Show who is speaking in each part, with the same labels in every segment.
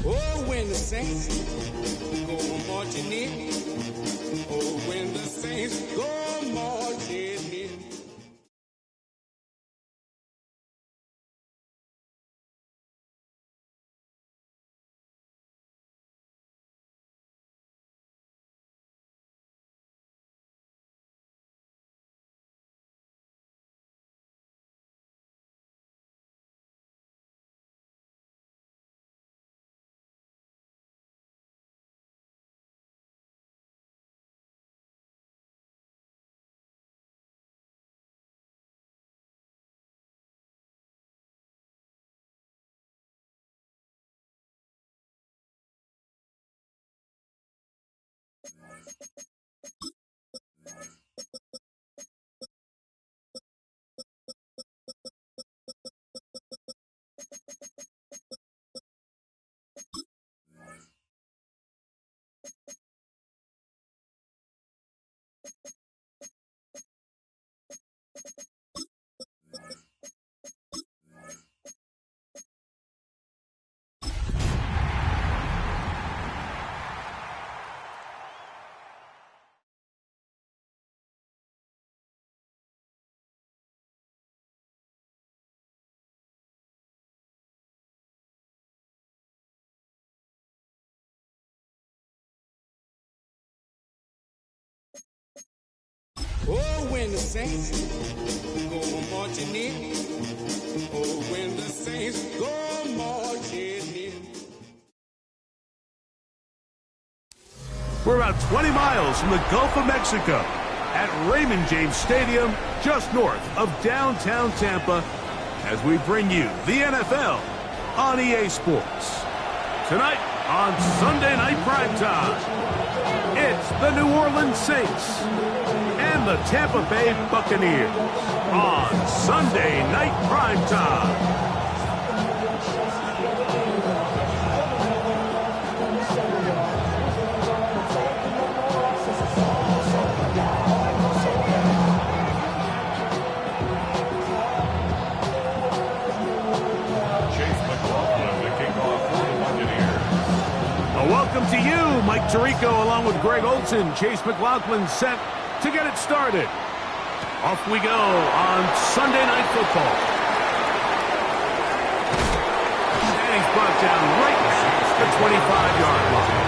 Speaker 1: Oh, when the saints go marching in. Oh, when the saints go marching in. Oh, when the saints go marching in. Oh, when the saints go marching in.
Speaker 2: We're about 20 miles from the Gulf of Mexico at Raymond James Stadium, just north of downtown Tampa, as we bring you the NFL on EA Sports. Tonight on Sunday Night Primetime, it's the New Orleans Saints and the Tampa Bay Buccaneers on Sunday Night Primetime. Welcome to you, Mike Tirico, along with Greg Olson. Chase McLaughlin set to get it started. Off we go on Sunday Night Football. And he's brought down right at the 25-yard line.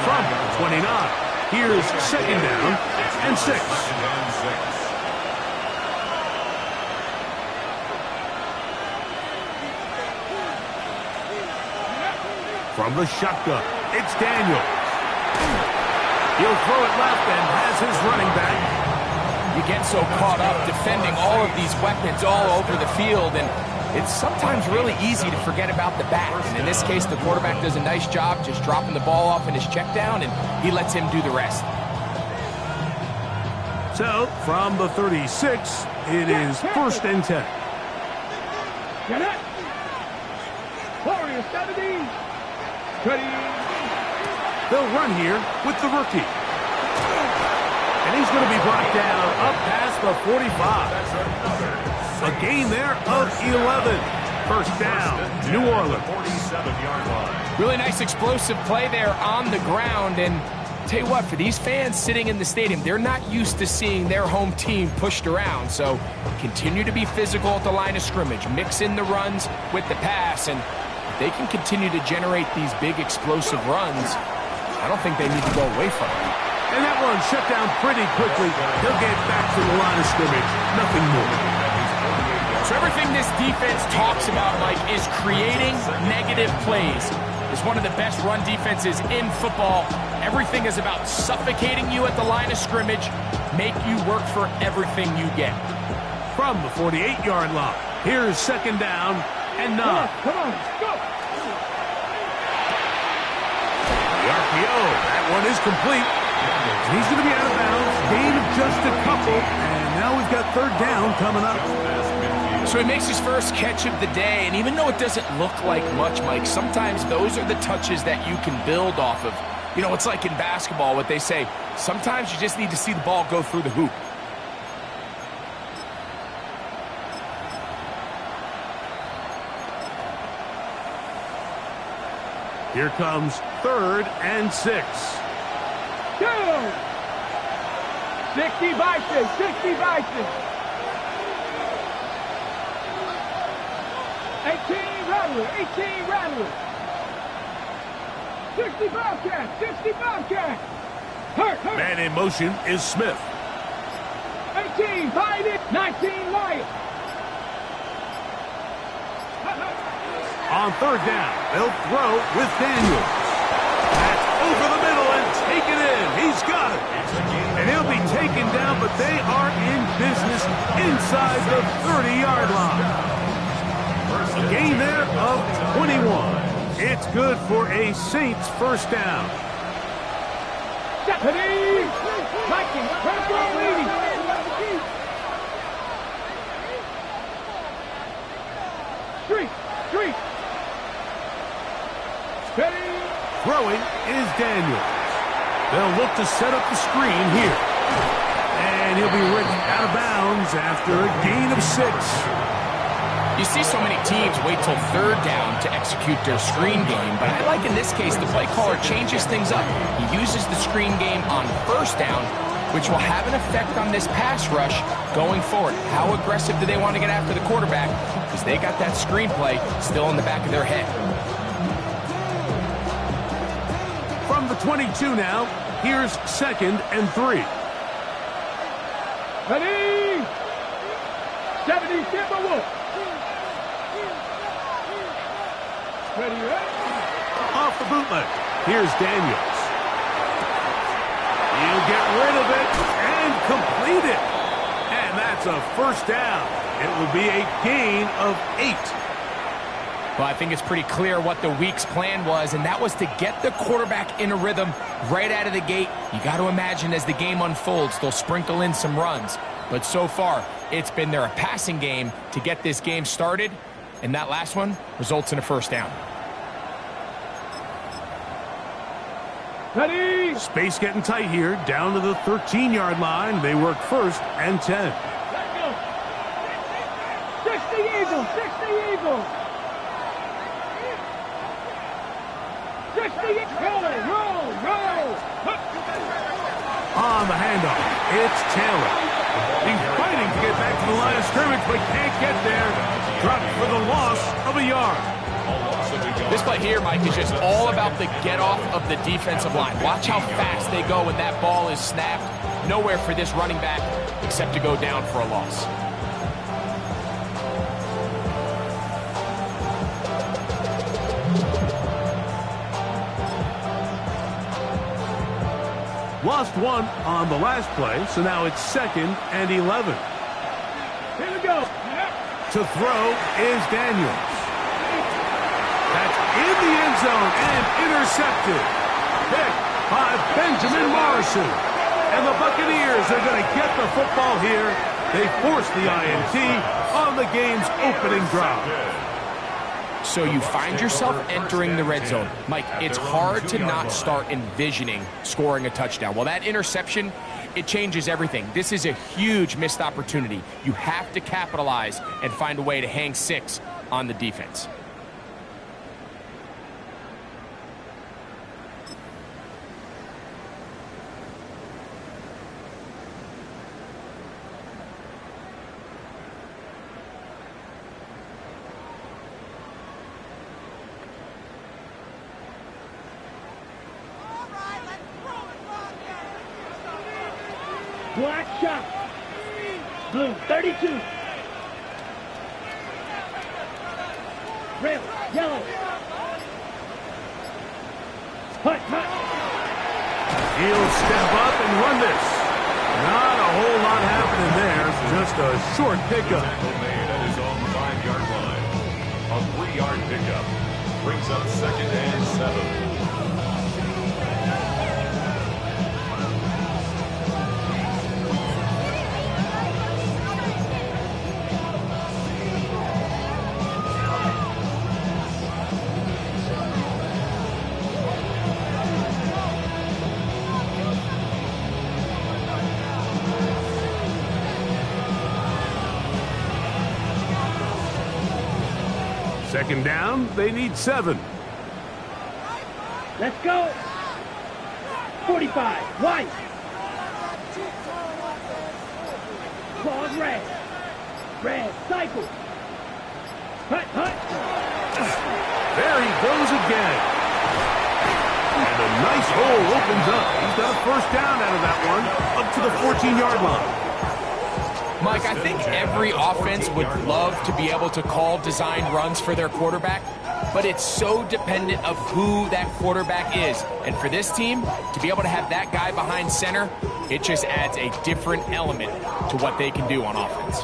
Speaker 2: From 29. Here's second down and 6. From the shotgun, it's Daniels. He'll throw it left and has his running back.
Speaker 3: You get so caught up defending all of these weapons all over the field, and it's sometimes really easy to forget about the back. And in this case, the quarterback does a nice job just dropping the ball off in his check down, and he lets him do the rest.
Speaker 2: So, from the 36, it is 1st and 10.
Speaker 4: Get it! Warriors 70.
Speaker 2: They'll run here with the rookie. And he's going to be brought down up past the 45. A gain there of 11. 1st down, New Orleans.
Speaker 5: 47-yard line.
Speaker 3: Really nice explosive play there on the ground. And tell you what, for these fans sitting in the stadium, they're not used to seeing their home team pushed around. So continue to be physical at the line of scrimmage. Mix in the runs with the pass. And if they can continue to generate these big explosive runs, I don't think they need to go away from it.
Speaker 2: And that one shut down pretty quickly. He'll get back to the line of scrimmage. Nothing more.
Speaker 3: So everything this defense talks about, Mike, is creating negative plays. is one of the best run defenses in football. Everything is about suffocating you at the line of scrimmage, make you work for everything you get.
Speaker 2: From the 48-yard line, here's second down and 9.
Speaker 4: Come on, go!
Speaker 2: The RPO, that one is complete. He's going to be out of bounds, gain of just a couple, and now we've got third down coming up.
Speaker 3: So he makes his first catch of the day, and even though it doesn't look like much, Mike, sometimes those are the touches that you can build off of. You know, it's like in basketball, what they say, sometimes you just need to see the ball go through the hoop.
Speaker 2: Here comes 3rd and 6.
Speaker 4: Go! 60 Vikings, 60 Vikings. 18 Rattler, 18 Rattler. 60 Bobcat, 60 Bobcat. Hurt.
Speaker 2: Man in motion is Smith.
Speaker 4: 18 Biden, 19 Wyatt.
Speaker 2: On 3rd down, they'll throw with Daniels. That's over the middle and taken in. He's got it. And he'll be taken down, but they are in business inside the 30-yard line. A gain there of 21. It's good for a Saints first down.
Speaker 4: Deputy! Vikings, critical leading. Street. Steady.
Speaker 2: Throwing is Daniels. They'll look to set up the screen here. And he'll be written out of bounds after a gain of 6.
Speaker 3: You see so many teams wait till 3rd down to execute their screen game, but I like in this case the play caller changes things up. He uses the screen game on 1st down, which will have an effect on this pass rush going forward. How aggressive do they want to get after the quarterback? Because they got that screenplay still in the back of their head.
Speaker 2: From the 22 now, here's 2nd and 3.
Speaker 4: Ready? 70 Timberwolves. Ready?
Speaker 2: Off the bootleg. Here's Daniels. He'll get rid of it and complete it. And that's a first down. It will be a gain of 8.
Speaker 3: Well, I think it's pretty clear what the week's plan was, and that was to get the quarterback in a rhythm right out of the gate. You got to imagine as the game unfolds, they'll sprinkle in some runs. But so far, it's been their passing game to get this game started, and that last one results in a first down.
Speaker 4: Ready?
Speaker 2: Space getting tight here, down to the 13-yard line. They work 1st and 10.
Speaker 4: Let's go. 60 Eagles, 60 Eagles. 60 roll.
Speaker 2: On the handoff, it's Taylor. He's fighting to get back to the line of scrimmage, but can't get there. Dropped for the loss of a yard.
Speaker 3: This play here, Mike, is just all about the get-off of the defensive line. Watch how fast they go when that ball is snapped. Nowhere for this running back except to go down for a loss.
Speaker 2: Lost 1 on the last play, so now it's 2nd and 11.
Speaker 4: Here we go.
Speaker 2: To throw is Daniels. That's in the end zone and intercepted. Picked by Benjamin Morrison. And the Buccaneers are going to get the football here. They force the INT on the game's opening drive.
Speaker 3: So you find yourself entering the red zone. Mike, it's hard to not start envisioning scoring a touchdown. Well, that interception, it changes everything. This is a huge missed opportunity. You have to capitalize and find a way to hang 6 on the defense.
Speaker 4: Black shot. Blue, 32. Red, yellow.
Speaker 2: He'll step up and run this. Not a whole lot happening there. Just a short pickup.
Speaker 5: Tackle made at his own 5-yard line. A 3-yard pickup brings up 2nd and 7.
Speaker 2: Second down, they need 7.
Speaker 4: Let's go. 45. White. Claws red. Red. Cycle. Hut.
Speaker 2: There he goes again. And a nice hole opens up. He's got a first down out of that one, up to the 14-yard line.
Speaker 3: Mike, I think every offense would love to be able to call designed runs for their quarterback, but it's so dependent of who that quarterback is. And for this team, to be able to have that guy behind center, it just adds a different element to what they can do on offense.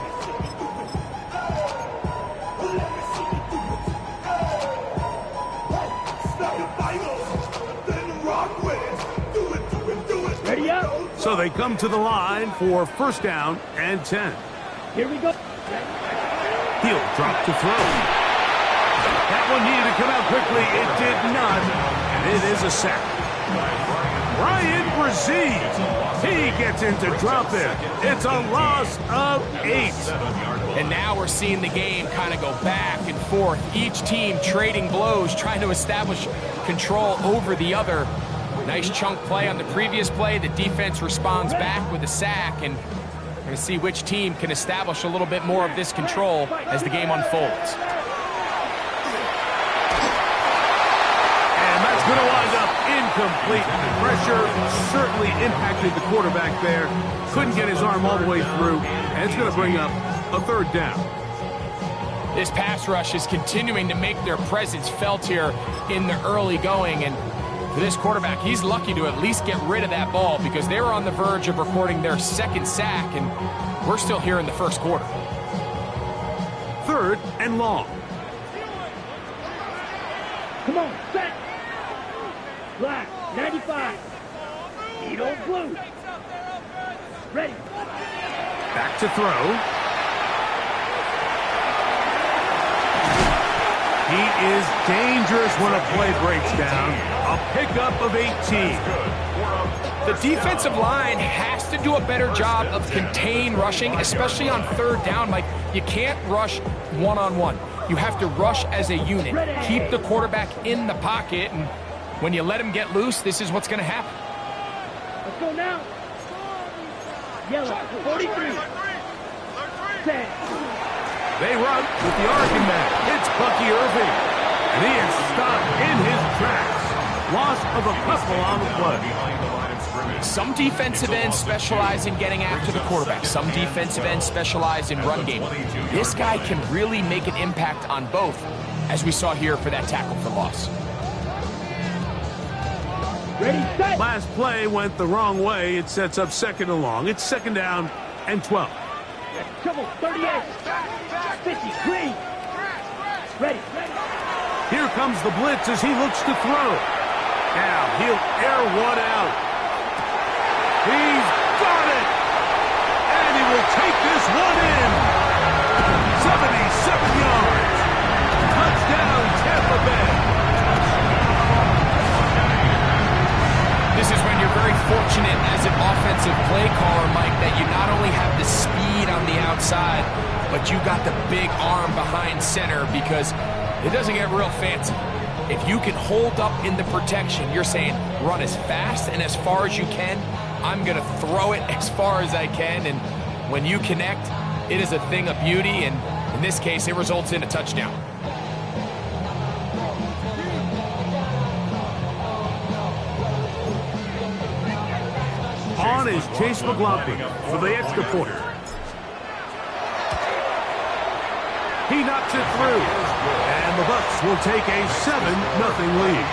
Speaker 4: Ready up.
Speaker 2: So they come to the line for first down and 10.
Speaker 4: Here we go.
Speaker 2: He'll drop to throw. That one needed to come out quickly. It did not. And it is a sack. Ryan Brzee. He gets in to drop it. It's a loss of 8.
Speaker 3: And now we're seeing the game kind of go back and forth. Each team trading blows, trying to establish control over the other. Nice chunk play on the previous play. The defense responds back with a sack, and we're going to see which team can establish a little bit more of this control as the game unfolds.
Speaker 2: And that's going to wind up incomplete. The pressure certainly impacted the quarterback there. Couldn't get his arm all the way through, and it's going to bring up a third down.
Speaker 3: This pass rush is continuing to make their presence felt here in the early going, and for this quarterback, he's lucky to at least get rid of that ball because they were on the verge of recording their second sack, and we're still here in the first quarter.
Speaker 2: Third and long.
Speaker 4: Come on, set. Black, 95. Needle blue. Ready.
Speaker 2: Back to throw. He is dangerous when a play breaks down. A pickup of 18.
Speaker 3: The defensive line has to do a better job of contain rushing, especially on third down. Mike, you can't rush one-on-one. You have to rush as a unit. Keep the quarterback in the pocket, and when you let him get loose, this is what's going to happen.
Speaker 4: Let's go now. Yellow, 43. Set.
Speaker 2: They run with the Oregon man. It's Bucky Irving. And he is stopped in his tracks. Loss of a couple on the play.
Speaker 3: Some defensive ends specialize in getting after the quarterback. Some defensive ends specialize in run game. This guy can really make an impact on both, as we saw here for that tackle for loss.
Speaker 4: Ready, set.
Speaker 2: Last play went the wrong way. It sets up second and long. It's second down and 12.
Speaker 4: Trouble, 38. 50, green. Ready.
Speaker 2: Here comes the blitz as he looks to throw. Now he'll air one out. He's got it. And he will take this one in. 77 yards. Touchdown, Tampa Bay.
Speaker 3: This is when you're very fortunate as an offensive play caller, Mike, that you not only have the speed on the outside, but you got the big arm behind center, because it doesn't get real fancy. If you can hold up in the protection, you're saying run as fast and as far as you can. I'm going to throw it as far as I can, and when you connect, it is a thing of beauty, and in this case, it results in a touchdown.
Speaker 2: On is Chase McLaughlin for the extra point. He knocks it through, and the Bucs will take a 7-0 lead.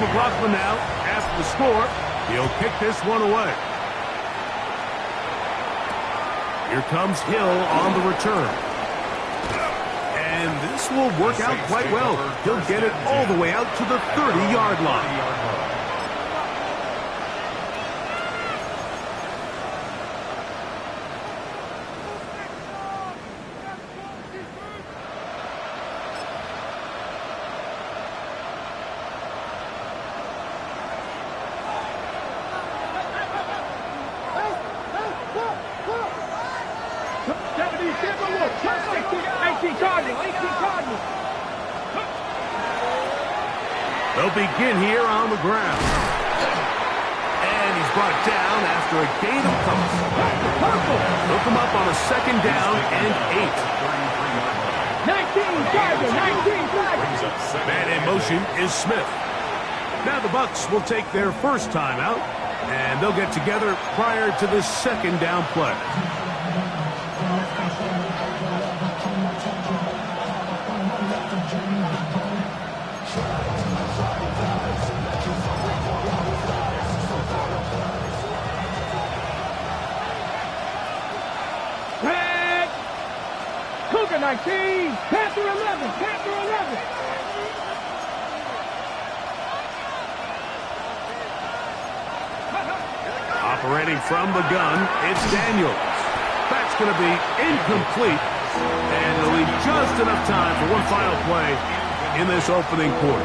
Speaker 2: McLaughlin now. After the score, he'll kick this one away. Here comes Hill on the return. And this will work out quite well. He'll get it all the way out to the 30-yard line. They'll begin here on the ground. And he's brought down after a gain of couple. They'll come up on a second down and 8.
Speaker 4: 19 flag.
Speaker 2: Man in motion is Smith. Now the Bucs will take their first time out, and they'll get together prior to the second down play.
Speaker 4: Red. Cougar 19. Panther 11.
Speaker 2: Operating from the gun, it's Daniels. That's going to be incomplete, and it'll leave just enough time for one final play in this opening quarter.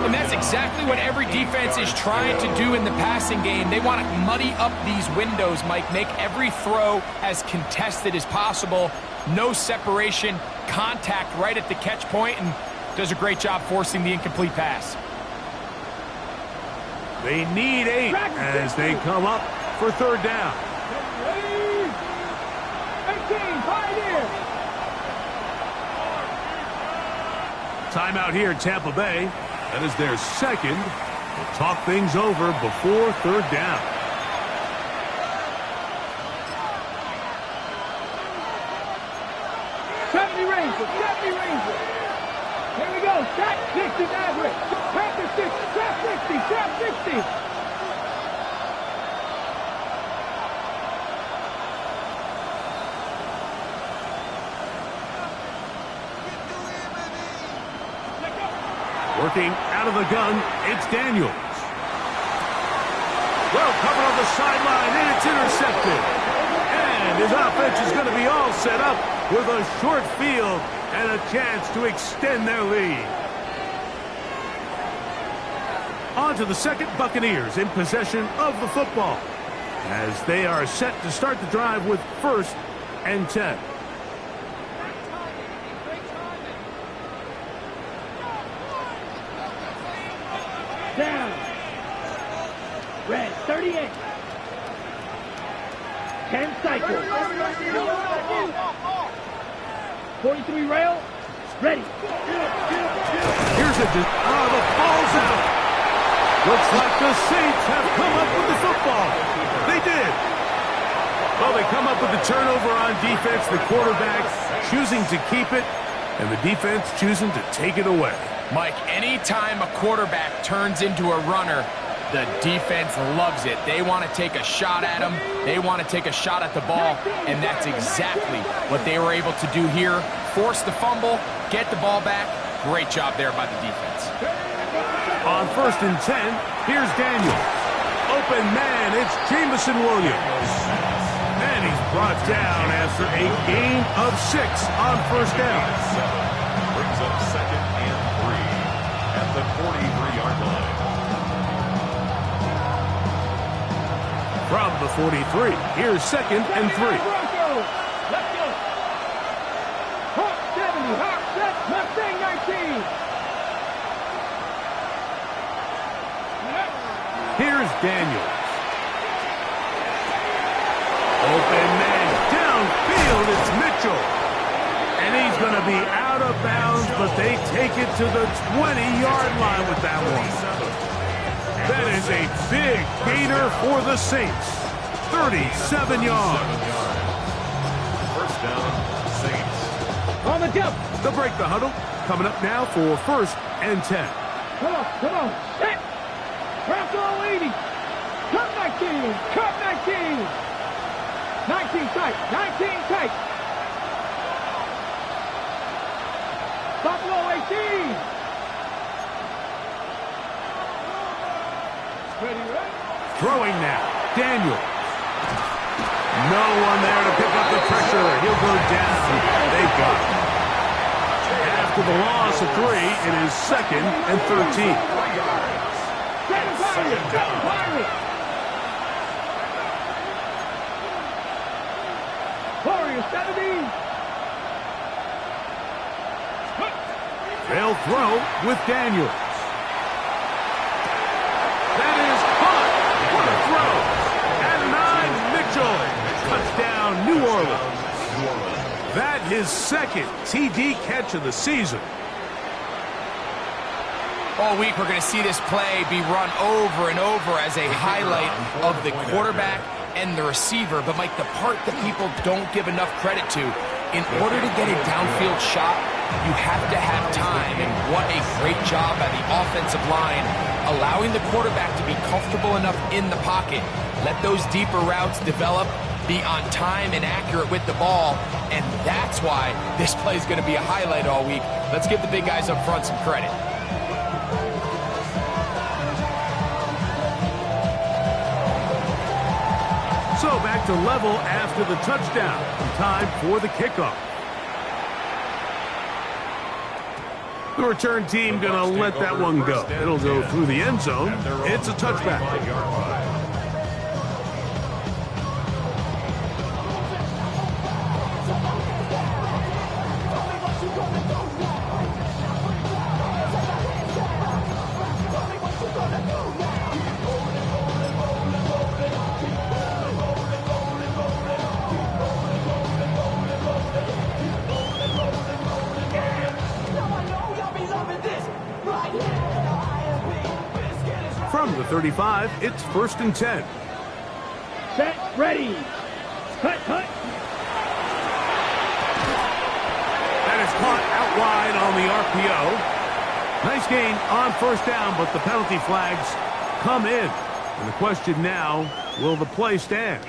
Speaker 3: And that's exactly what every defense is trying to do in the passing game. They want to muddy up these windows, Mike, make every throw as contested as possible. No separation, contact right at the catch point, and does a great job forcing the incomplete pass.
Speaker 2: They need 8 as they come up for third down.
Speaker 4: 18, Pioneer.
Speaker 2: Timeout here, Tampa Bay. That is their second. They'll talk things over before third down.
Speaker 4: Ranger. Here we go. Shot 60 Maverick. Panther 60. Shot 60.
Speaker 2: Working out of the gun, it's Daniels. Well covered on the sideline, and it's intercepted. And his offense is going to be all set up with a short field and a chance to extend their lead. On to the second, Buccaneers in possession of the football as they are set to start the drive with 1st and 10.
Speaker 4: Down. Red, 38. 10 cycles. 43 rail. Ready.
Speaker 2: Here's the ball's out. Looks like the Saints have come up with the football. They did. Well, they come up with the turnover on defense. The quarterback choosing to keep it, and the defense choosing to take it away.
Speaker 3: Mike, anytime a quarterback turns into a runner, the defense loves it. They want to take a shot at him. They want to take a shot at the ball, and that's exactly what they were able to do here. Force the fumble, get the ball back. Great job there by the defense.
Speaker 2: On 1st and 10, here's Daniel. Open man, it's Jamison Williams. And he's brought down after a gain of 6 on 1st down.
Speaker 5: Brings up 2nd and 3 at the 43-yard line.
Speaker 2: From the 43, here's 2nd and 3.
Speaker 4: Let's go. Hawk 70, Hawk set, Mustang 19.
Speaker 2: Here's Daniels. Open man, downfield, it's Mitchell. And he's going to be out of bounds, but they take it to the 20-yard line with that one. That is a big gainer for the Saints. 37 yards.
Speaker 5: First down, Saints.
Speaker 4: On the jump.
Speaker 2: They'll break the huddle. Coming up now for 1st and 10.
Speaker 4: Come on. Set. Bronco 80. Cut 19. Cut 19. 19 tight. 19 tight. Buffalo 18. Ready?
Speaker 2: Throwing now. Daniel. No one there to pick up the pressure. He'll go down. They got him. After the loss of 3, it is 2nd and 13.
Speaker 4: Second down. Warriors 70.
Speaker 2: They'll throw with Daniels. That is caught. What a throw. And 9, Mitchell. Touchdown, New Orleans. That his 2nd TD catch of the season.
Speaker 3: All week we're going to see this play be run over and over as a highlight of the quarterback and the receiver. But, Mike, the part that people don't give enough credit to, in order to get a downfield shot, you have to have time. And what a great job by the offensive line, allowing the quarterback to be comfortable enough in the pocket. Let those deeper routes develop, be on time and accurate with the ball. And that's why this play is going to be a highlight all week. Let's give the big guys up front some credit.
Speaker 2: So back to level after the touchdown. Time for the kickoff. The return team going to let that one go. It'll go through the end zone. It's a touchback. From the 35, it's 1st and 10.
Speaker 4: Set. Ready. Cut.
Speaker 2: That is caught out wide on the RPO. Nice gain on 1st down, but the penalty flags come in. And the question now, will the play stand?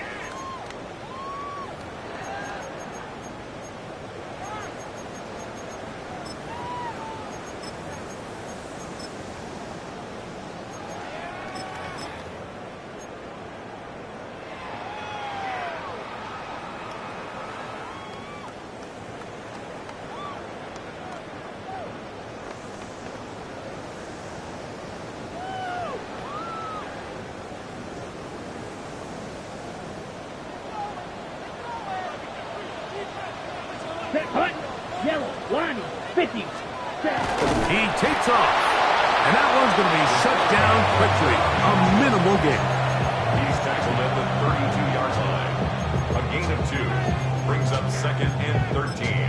Speaker 4: Hut, yellow, line, 50.
Speaker 2: He takes off. And that one's going to be shut down quickly. A minimal gain.
Speaker 5: He's tackled at the 32-yard line. A gain of 2 brings up 2nd and 13.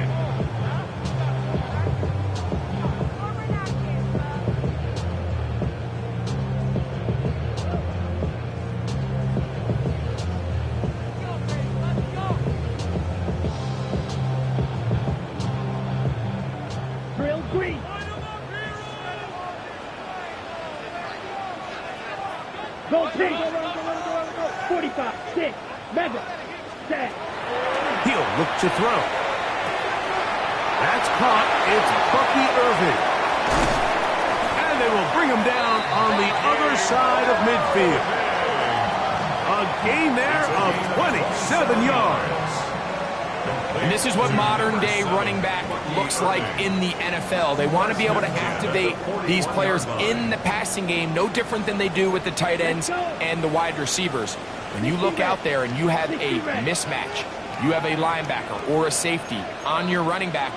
Speaker 4: Go, Pig! 45, 6, Mega, set.
Speaker 2: He'll look to throw. That's caught. It's Bucky Irving. And they will bring him down on the other side of midfield. A gain there of 27 yards.
Speaker 3: And this is what modern-day running back looks like in the NFL. They want to be able to activate these players in the passing game, no different than they do with the tight ends and the wide receivers. When you look out there and you have a mismatch, you have a linebacker or a safety on your running back,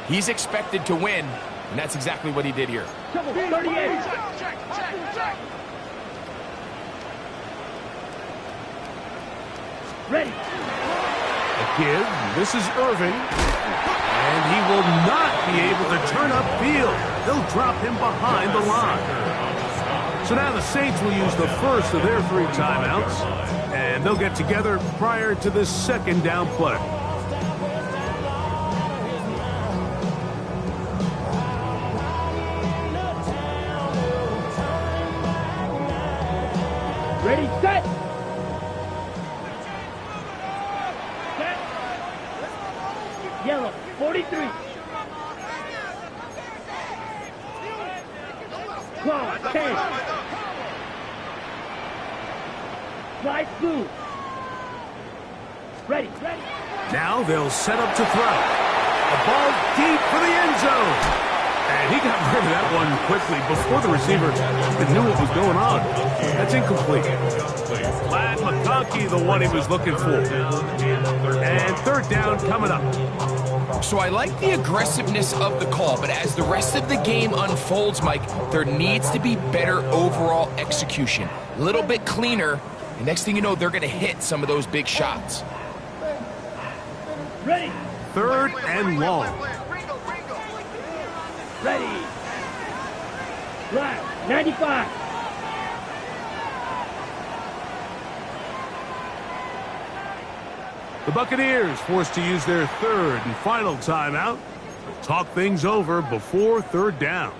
Speaker 3: he's expected to win, and that's exactly what he did here.
Speaker 4: 38. Ready.
Speaker 2: Give. This is Irving. And he will not be able to turn upfield. They'll drop him behind the line. So now the Saints will use the first of their 3 timeouts. And they'll get together prior to this 2nd down play.
Speaker 4: Yellow, 43. Claw, 10. Fly blue. Ready.
Speaker 2: Now they'll set up to throw. A ball deep for the end zone. And he got rid of that one quickly before the receiver even knew what was going on. That's incomplete. Glad McConkey, the one he was looking for. And third down coming up.
Speaker 3: So I like the aggressiveness of the call, but as the rest of the game unfolds, Mike, there needs to be better overall execution. A little bit cleaner, and next thing you know, they're going to hit some of those big shots.
Speaker 4: Ready.
Speaker 2: Third and long.
Speaker 4: Ready. Black, 95.
Speaker 2: The Buccaneers forced to use their third and final timeout. Talk things over before third down.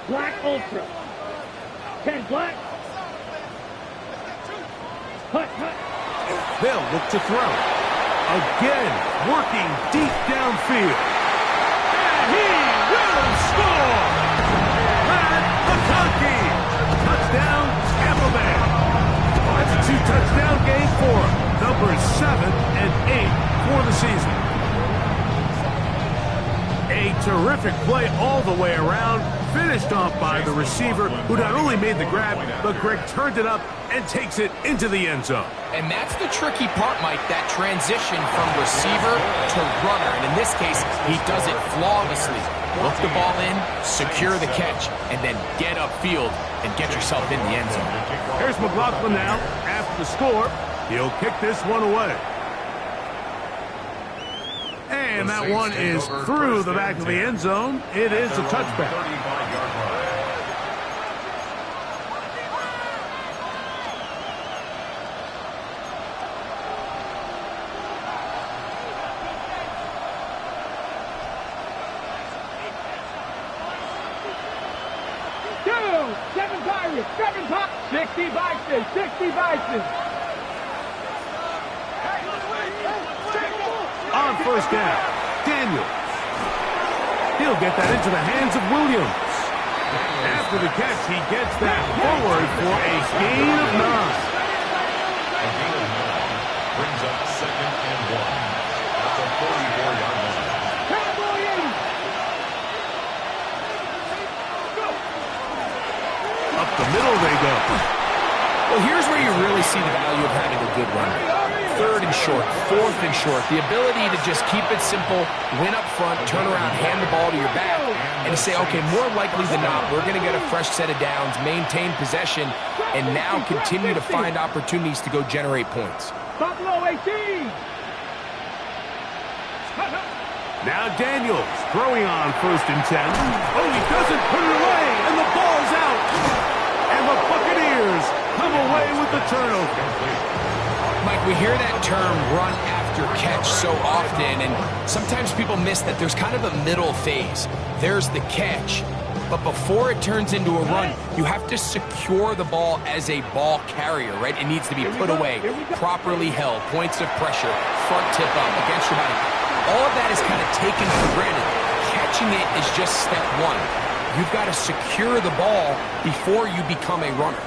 Speaker 4: Black Ultra. 10 black. Hut.
Speaker 2: They'll look to throw. Again, working deep downfield. And he will score! Matt McConkey! Touchdown, Tampa Bay. That's a 2-touchdown game for him. Numbers 7 and 8 for the season. A terrific play all the way around, finished off by the receiver, who not only made the grab, but Greg turned it up and takes it into the end zone.
Speaker 3: And that's the tricky part, Mike, that transition from receiver to runner. And in this case, he does it flawlessly. Look the ball in, secure the catch, and then get upfield and get yourself in the end zone.
Speaker 2: Here's McLaughlin now. After the score, he'll kick this one away. And that one is through the back of the end zone. It is a touchback.
Speaker 4: Seven Pirates. 60 Bison.
Speaker 2: On first down, Daniels. He'll get that into the hands of Williams. After the catch, he gets that forward for a gain of 9.
Speaker 5: A gain of 9 brings up second and 1 at the 44-yard line.
Speaker 2: Up the middle they go.
Speaker 3: Well, here's where you really see the value of having a good run. Third and short, fourth and short. The ability to just keep it simple, win up front, turn around, hand the ball to your back, and to say, okay, more likely than not, we're going to get a fresh set of downs, maintain possession, and now continue to find opportunities to go generate points.
Speaker 4: Buffalo 18.
Speaker 2: Now Daniels throwing on first and 10. Oh, he doesn't put it away, and the ball's out. And the Buccaneers come away with the turnover.
Speaker 3: Mike, we hear that term run after catch so often, and sometimes people miss that there's kind of a middle phase. There's the catch, but before it turns into a run, you have to secure the ball as a ball carrier, right? It needs to be put away, properly held, points of pressure, front tip up, against your body. All of that is kind of taken for granted. Catching it is just step one. You've got to secure the ball before you become a runner.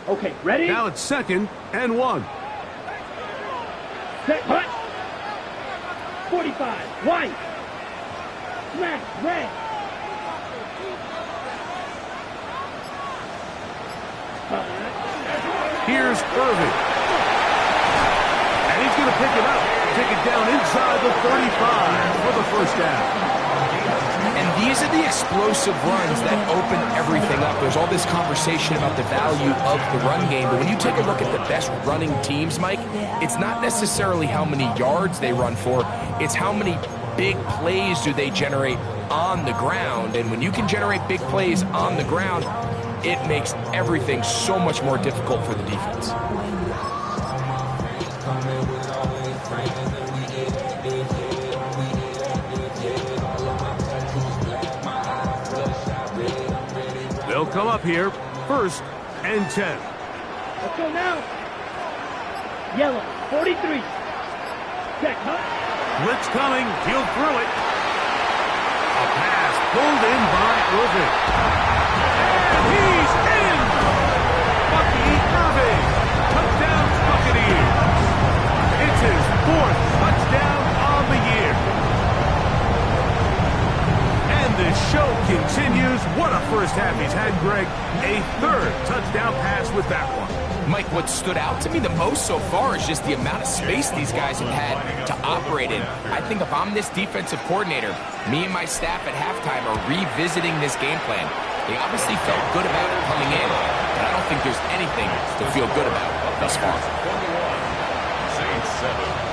Speaker 4: Okay, ready?
Speaker 2: Now it's second and 1.
Speaker 4: Set, hut. 45, white. Smash, red.
Speaker 2: Here's Irving. And he's going to pick it up, take it down inside the 35 for the first down.
Speaker 3: And these are the explosive runs that open everything up. There's all this conversation about the value of the run game, but when you take a look at the best running teams, Mike, it's not necessarily how many yards they run for, it's how many big plays do they generate on the ground. And when you can generate big plays on the ground, it makes everything so much more difficult for the defense.
Speaker 2: They'll come up here, 1st and 10.
Speaker 4: Let's go now. Yellow, 43. Check, huh?
Speaker 2: Blitz coming, he'll throw it. A pass pulled in by Irving. And he's in! Bucky Irving, touchdown Buccaneers. It's his 4th touchdown on the year. And the show continues. What a first half he's had, Greg. A 3rd touchdown pass with that one.
Speaker 3: Mike, what stood out to me the most so far is just the amount of space these guys have had to operate in. I think if I'm this defensive coordinator, me and my staff at halftime are revisiting this game plan. They obviously felt good about it coming in, but I don't think there's anything to feel good about thus far.
Speaker 5: 21, Saints 7.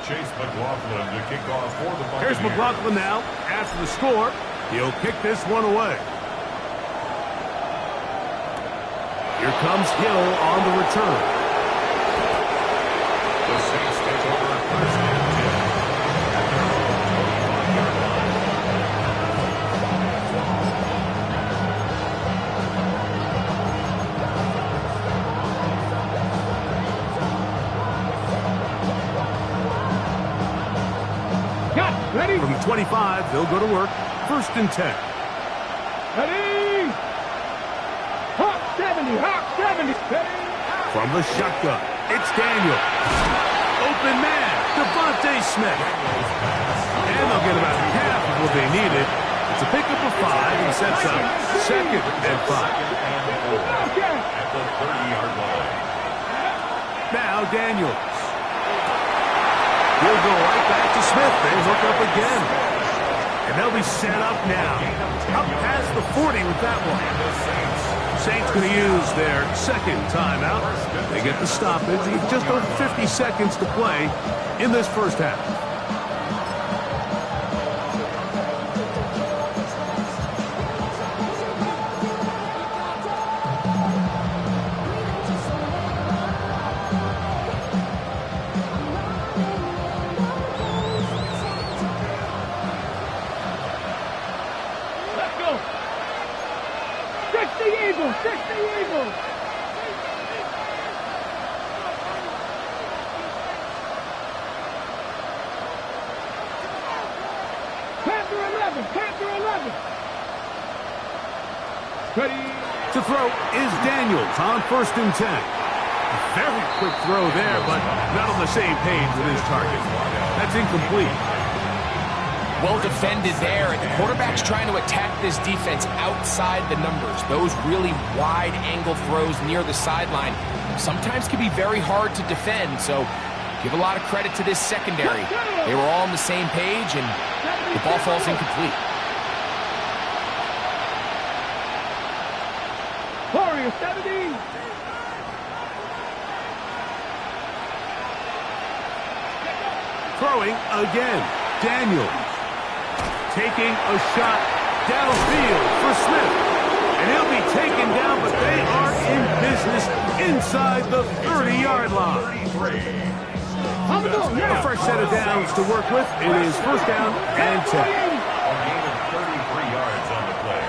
Speaker 5: Chase McLaughlin to kick off for the Buccaneers.
Speaker 2: Here's McLaughlin now. After the score, he'll kick this one away. Here comes Hill on the return.
Speaker 5: The Saints take over 1st and 10. At their own 25-yard line.
Speaker 4: Ready?
Speaker 2: From 25, they'll go to work. 1st and 10.
Speaker 4: Ready? Hawk 70, Hawk 70. Ready?
Speaker 2: From the shotgun, it's Daniel. Open man, Devontae Smith. And they'll get about half of what they needed. It's a pickup of 5 and sets up 2nd and 5.
Speaker 5: At the 30-yard line.
Speaker 2: Now Daniels. He'll go right back to Smith. They hook up again. And they'll be set up now. Up past the 40 with that one. Saints going to use their 2nd timeout. They get the stoppage with just over 50 seconds to play in this first half. To throw is Daniels on 1st and 10. Very quick throw there, but not on the same page with his target. That's incomplete.
Speaker 3: Well defended there, and the quarterback's trying to attack this defense outside the numbers. Those really wide angle throws near the sideline sometimes can be very hard to defend, so give a lot of credit to this secondary. They were all on the same page, and the ball falls incomplete.
Speaker 4: Warrior 70.
Speaker 2: Throwing again. Daniels taking a shot downfield for Smith. And he'll be taken down, but they are in business inside the 30-yard line. A fresh set of downs to work with. It is 1st down and 10.
Speaker 5: A gain of 33 yards on the play.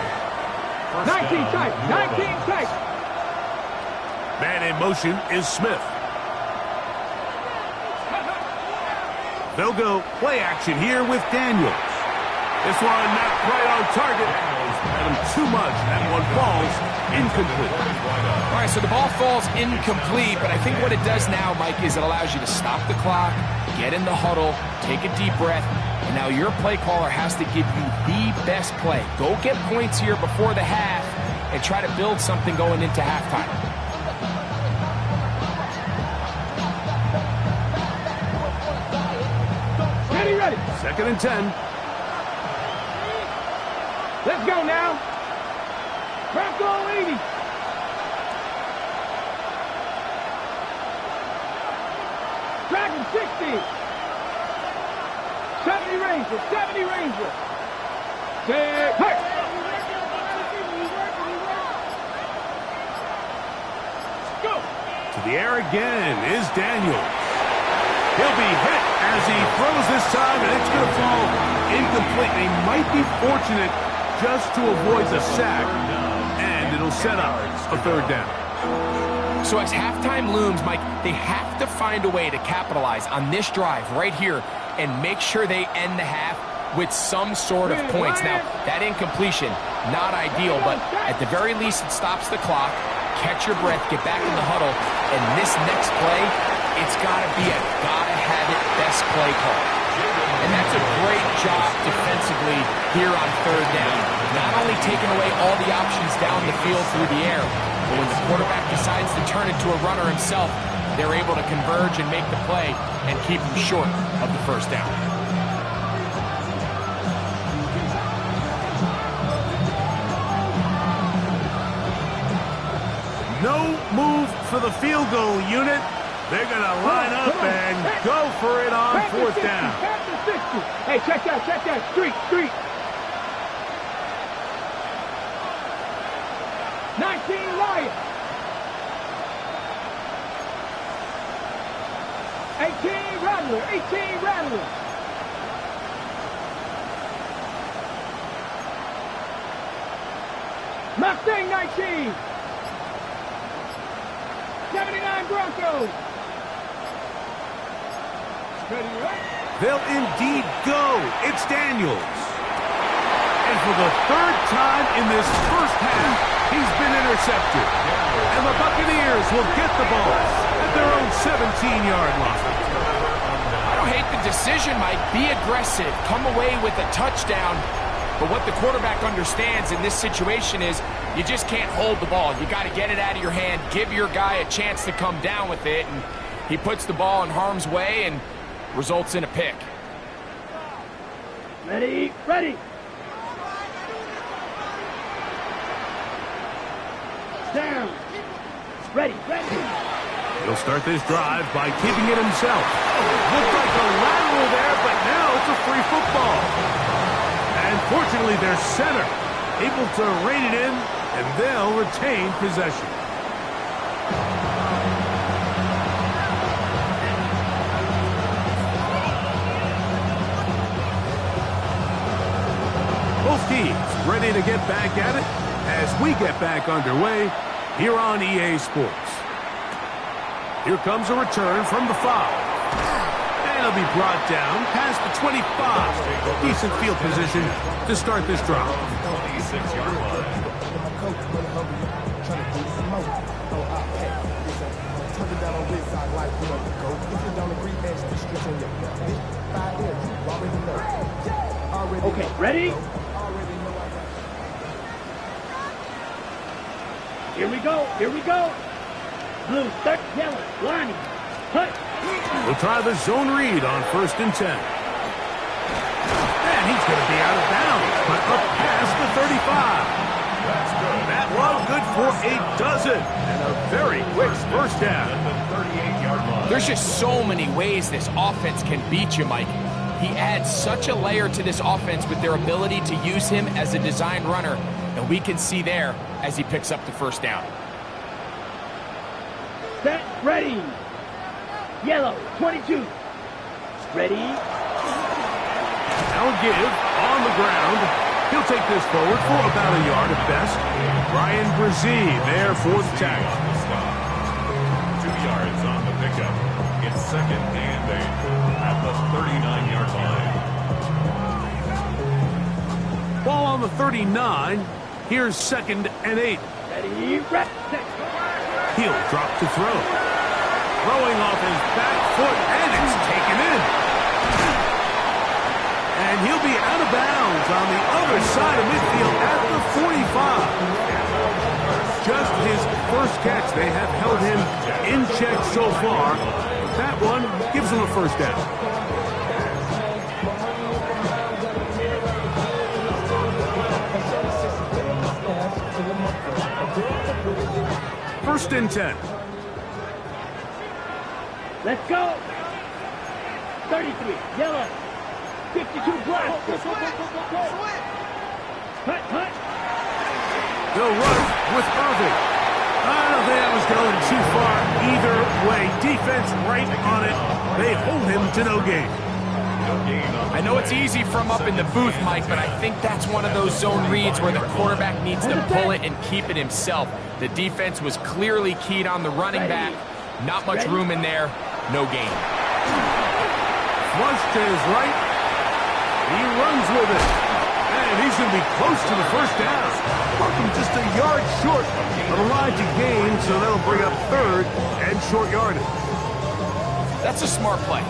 Speaker 4: 19 tight, 19 tight.
Speaker 2: Man in motion is Smith. They'll go play action here with Daniels. This one not quite on target. had him too much. That one falls incomplete.
Speaker 3: All right, so the ball falls incomplete, but I think what it does now, Mike, is it allows you to stop the clock, get in the huddle, take a deep breath, and now your play caller has to give you the best play. Go get points here before the half and try to build something going into halftime.
Speaker 4: Ready.
Speaker 2: 2nd and 10.
Speaker 4: Let's go now. Bronco 80. Dragon 60. 70 Ranger. 70 Ranger. Hey. Go.
Speaker 2: To the air again is Daniels. He'll be hit as he throws this time, and it's going to fall incomplete. They might be fortunate just to avoid the sack, and it'll set up a 3rd down.
Speaker 3: So as halftime looms, Mike, they have to find a way to capitalize on this drive right here and make sure they end the half with some sort of points. Now, that incompletion, not ideal, but at the very least it stops the clock. Catch your breath, get back in the huddle, and this next play, it's got to be a gotta-have-it best play call. And that's a great job defensively here on 3rd down. Not only taking away all the options down the field through the air, but when the quarterback decides to turn into a runner himself, they're able to converge and make the play and keep him short of the 1st down.
Speaker 2: No move for the field goal unit. They're going to line up and go for it on 4th down.
Speaker 4: Hey, check that. Street. 19 Lions. 18 Rattler. Mustang 19. 79 Broncos. Ready, right?
Speaker 2: They'll indeed go. It's Daniels. And for the 3rd time in this 1st half, he's been intercepted. And the Buccaneers will get the ball at their own 17-yard line.
Speaker 3: I don't hate the decision, Mike. Be aggressive. Come away with a touchdown. But what the quarterback understands in this situation is you just can't hold the ball. You got to get it out of your hand, give your guy a chance to come down with it, and he puts the ball in harm's way and results in a pick.
Speaker 4: Ready. Down. Ready.
Speaker 2: He'll start this drive by keeping it himself. Looked like a lateral there, but now it's a free football. And fortunately, their center able to rein it in, and they'll retain possession. Both teams ready to get back at it as we get back underway here on EA Sports. Here comes a return from the 5. And he'll be brought down past the 25. Decent field position to start this drive.
Speaker 5: 26-yard line.
Speaker 4: Okay, ready? Here we go. Blue, third, yellow, lining, hut.
Speaker 2: We'll try the zone read on 1st and 10. And he's going to be out of bounds, but up past the 35.
Speaker 5: That's good.
Speaker 2: That one good for a dozen. And a very quick 1st down.
Speaker 5: At the 38-yard line.
Speaker 3: There's just so many ways this offense can beat you, Mike. He adds such a layer to this offense with their ability to use him as a design runner, and we can see there as he picks up the 1st down.
Speaker 4: Set, ready. Yellow, 22. Ready.
Speaker 2: Now give on the ground. He'll take this forward for about a yard at best. Ryan Brzee there for the tackle.
Speaker 5: 2 yards on the pickup. It's 2nd and 8 at the 39-yard line.
Speaker 2: Ball on the the 39. Here's 2nd and 8.
Speaker 4: Ready, rest, set.
Speaker 2: He'll drop to throw. Throwing off his back foot, and it's taken in. And he'll be out of bounds on the other side of midfield at the 45. Just his first catch. They have held him in check so far. That one gives him a first down. First and 10.
Speaker 4: Let's go. 33, yellow. 52, black. Hut.
Speaker 2: They'll run with Irving. I don't think that was going too far either way. Defense right on it. They hold him to no gain.
Speaker 3: I know it's easy from up in the booth, Mike, but I think that's one of those zone reads where the quarterback needs to pull it and keep it himself. The defense was clearly keyed on the running back. Not much room in there. No gain.
Speaker 2: Flush to his right. He runs with it. And he's going to be close to the first down. Welcome just a yard short of the line to gain, so that'll bring up 3rd and short yardage.
Speaker 3: That's a smart play.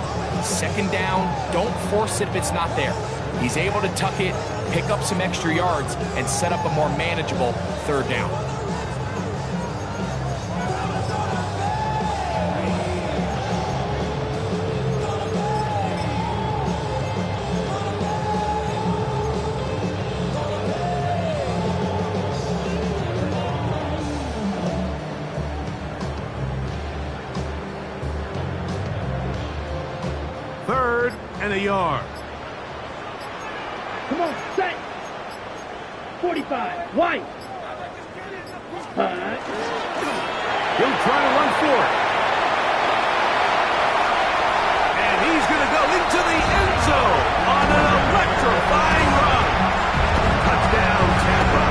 Speaker 3: 2nd down, don't force it if it's not there. He's able to tuck it, pick up some extra yards, and set up a more manageable 3rd down.
Speaker 2: And a yard.
Speaker 4: Come on, set. 45, white.
Speaker 2: He'll try to run for it. And he's going to go into the end zone on an electrifying run. Touchdown, Tampa.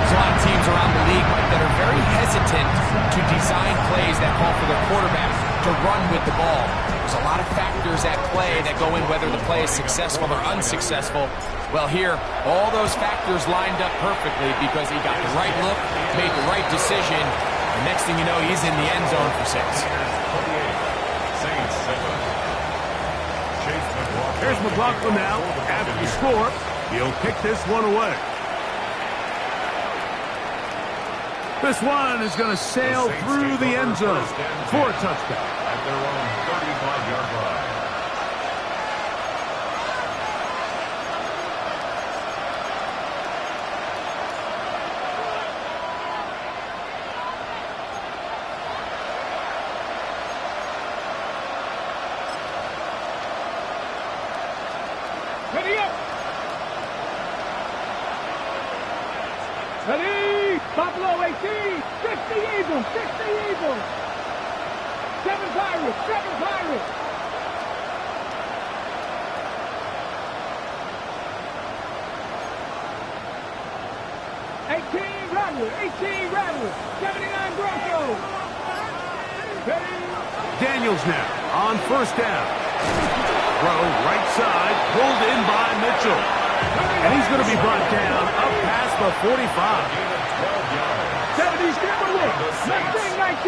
Speaker 3: There's a lot of teams around the league, Mike, that are very hesitant to design plays that call for their quarterback to run with the ball. There's a lot of factors at play that go in whether the play is successful or unsuccessful. Well, here, all those factors lined up perfectly because he got the right look, made the right decision, and next thing you know, he's in the end zone for 6.
Speaker 2: Here's McLaughlin now. After the score, he'll kick this one away. This one is going to sail through the end zone for a touchdown.
Speaker 5: At their own 35-yard line.
Speaker 4: Ready up. Ready. Buffalo 18, 60 Eagles, 60 Eagles. 7 Pirates, 7 Pirates. 18 Rattlers, 18 Rattlers, 79 Broncos. Ready?
Speaker 2: Daniels now on first down. Throw right side, pulled in by Mitchell. And he's going to be brought down up past the 45.
Speaker 4: 70's number 1, Mustang 19.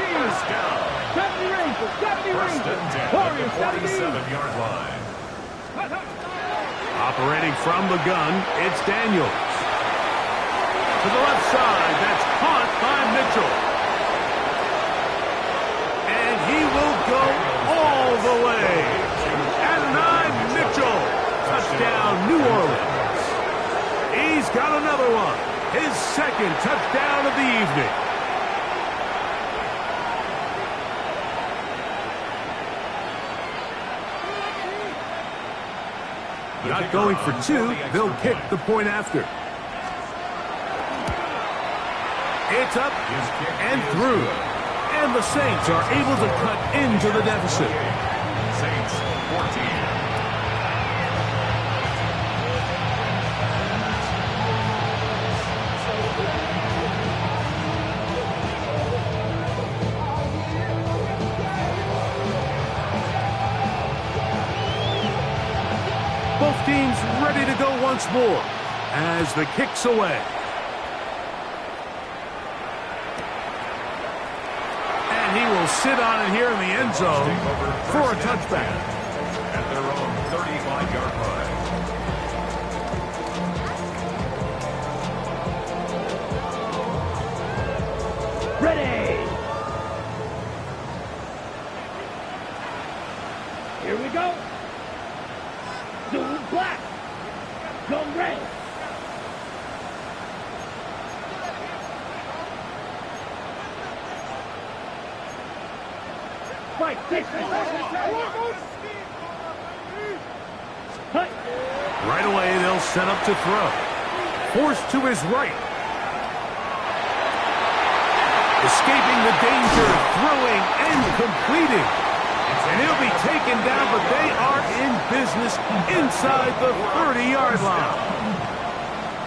Speaker 4: 70 Rangers, 70 Rangers. Warriors,
Speaker 5: 47-yard line.
Speaker 2: Operating from the gun, it's Daniels. To the left side, that's caught by Mitchell. And he will go all the way. Adonai Mitchell. Touchdown, New Orleans. He's got another one. His 2nd touchdown of the evening. Not going for 2, they'll kick the point after. It's up and through. And the Saints are able to cut into the deficit.
Speaker 5: Saints 14.
Speaker 2: Both teams ready to go once more as the kick's away. And he will sit on it here in the end zone for a touchback.
Speaker 5: At their own 35-yard line.
Speaker 4: Ready. Here we go. Blue, black. Go red. Fight, six.
Speaker 2: Right away, they'll set up to throw. Forced to his right. Escaping the danger, throwing and completing. And he'll be taken down, but they are in business inside the 30-yard line.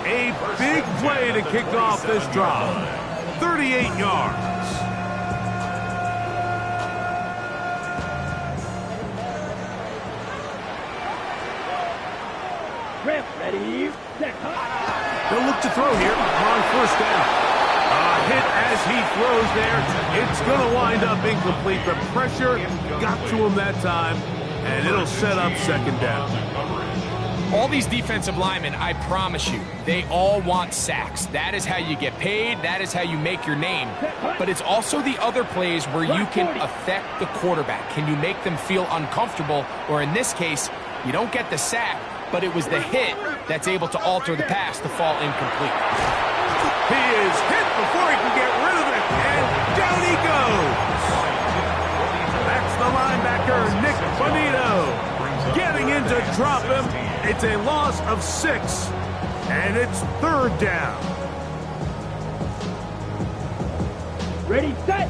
Speaker 2: A big play to kick off this drive. 38 yards.
Speaker 4: Ready, set.
Speaker 2: They'll look to throw here on first down. Hit as he throws there. It's going to wind up incomplete. The pressure got to him that time, and it'll set up second down.
Speaker 3: All these defensive linemen, I promise you, they all want sacks. That is how you get paid. That is how you make your name. But it's also the other plays where you can affect the quarterback. Can you make them feel uncomfortable? Or in this case, you don't get the sack, but it was the hit that's able to alter the pass to fall incomplete.
Speaker 2: He is hit before he can get rid of it, and down he goes. That's the linebacker, Nick Bonito, getting in to drop him. It's a loss of 6, and it's third down.
Speaker 4: Ready, set.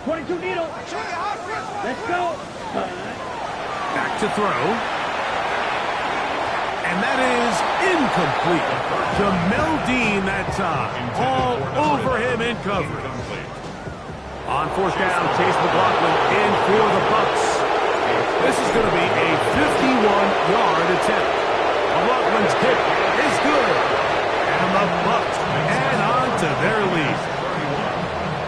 Speaker 4: 22 needle. Let's go.
Speaker 2: Back to throw. And that is incomplete. Jamel Dean that time. All over him in coverage. On fourth down, Chase McLaughlin in for the Bucs. This is going to be a 51-yard attempt. McLaughlin's kick is good. And the Bucs add on to their lead.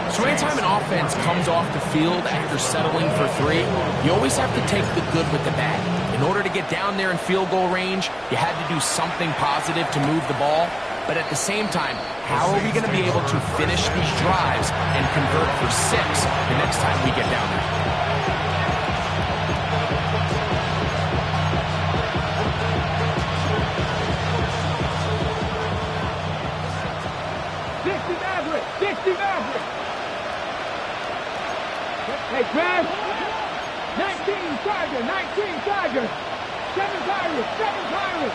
Speaker 3: So anytime an offense comes off the field after settling for 3, you always have to take the good with the bad. In order to get down there in field goal range, you had to do something positive to move the ball. But at the same time, how are we going to be able to finish these drives and convert for 6 the next time we get down there?
Speaker 4: Hey, Trav. 19 Tigers, 19 Tigers. 7 Tigers, 7 Tigers.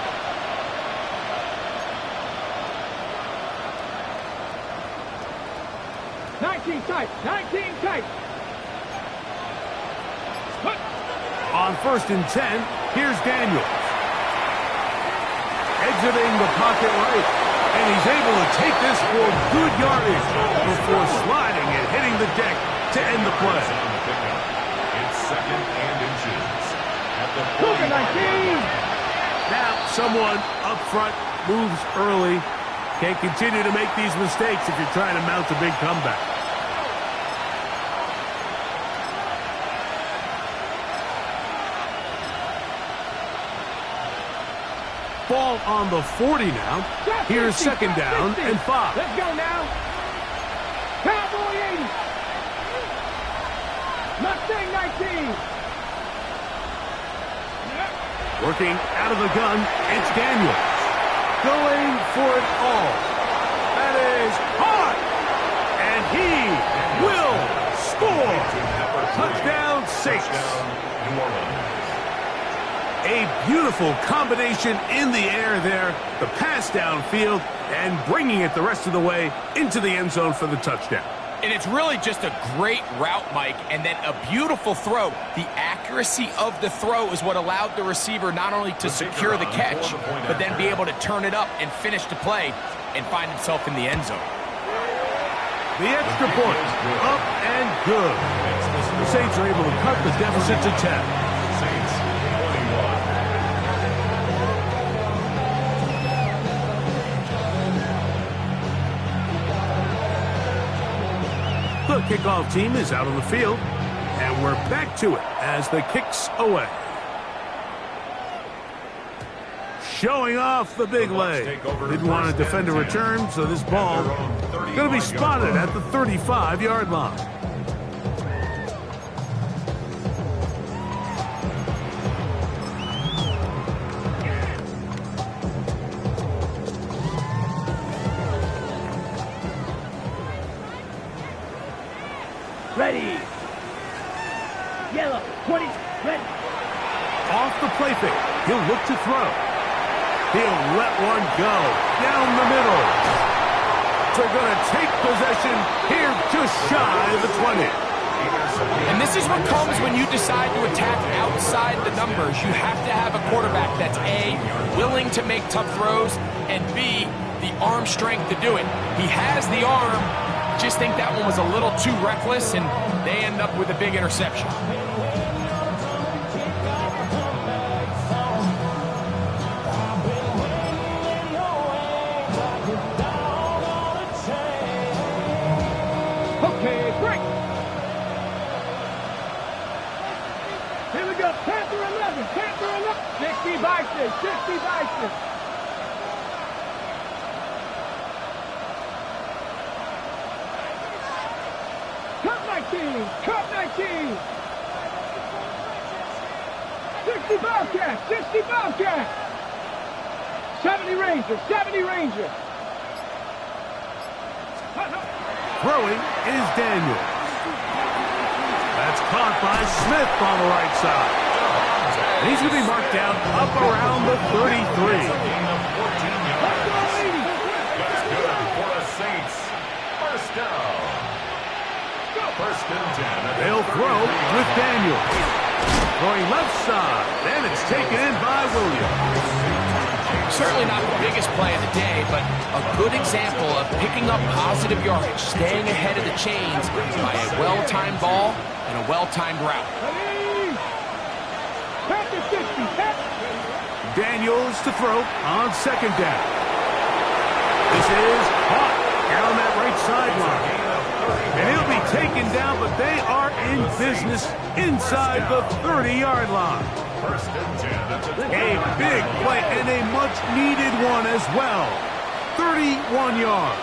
Speaker 2: On first and 10, here's Daniels. Exiting the pocket right, and he's able to take this for good yardage before sliding and hitting the deck to end the play.
Speaker 5: It's second and inches. At the
Speaker 4: 19.
Speaker 2: Now, someone up front moves early. Can't continue to make these mistakes if you're trying to mount a big comeback. Ball on the 40 now. Here's second down and 5.
Speaker 4: Let's go now. Cowboy 80. Mustang 19.
Speaker 2: Working out of the gun, it's Daniels. Going for it all. That is hard. And he will score. Touchdown 6.
Speaker 5: New Orleans.
Speaker 2: A beautiful combination in the air there. The pass downfield and bringing it the rest of the way into the end zone for the touchdown.
Speaker 3: And it's really just a great route, Mike, and then a beautiful throw. The accuracy of the throw is what allowed the receiver not only to secure the catch, but then be able to turn it up and finish the play and find himself in the end zone.
Speaker 2: The extra point, up and good. The Saints are able to cut the deficit to 10.
Speaker 5: Saints 21.
Speaker 2: The kickoff team is out on the field, and we're back to it as the kick's away. Showing off the big leg. Didn't want to defend a return, so this ball going to be spotted at the 35-yard line.
Speaker 4: Ready. Yellow. 20. Ready.
Speaker 2: Off the play fake. He'll look to throw. He'll let one go down the middle. They're going to take possession here just shy of the 20.
Speaker 3: And this is what comes when you decide to attack outside the numbers. You have to have a quarterback that's A, willing to make tough throws, and B, the arm strength to do it. He has the arm. Just think that one was a little too reckless, and they end up with a big interception.
Speaker 4: Okay, break. Here we go. Panther 11. Panther 11. 60 by 6. 60 by 6. Cut 19! 60 Bobcat! 60 Bobcat! 70 Ranger! 70 Ranger!
Speaker 2: Throwing is Daniel. That's caught by Smith on the right side. And he's going to be marked down up around the 33.
Speaker 5: That's good for the Saints. First down. First and 10.
Speaker 2: They'll throw with Daniel. Throwing left side, and it's taken in by Williams.
Speaker 3: Certainly not the biggest play of the day, but a good example of picking up positive yardage, staying ahead of the chains by a well-timed ball and a well-timed route.
Speaker 2: Daniels to throw on second down. This is caught down that right sideline. And he'll be taken down, but they are in business inside the 30-yard line.
Speaker 5: First and 10.
Speaker 2: A big play and a much-needed one as well. 31 yards.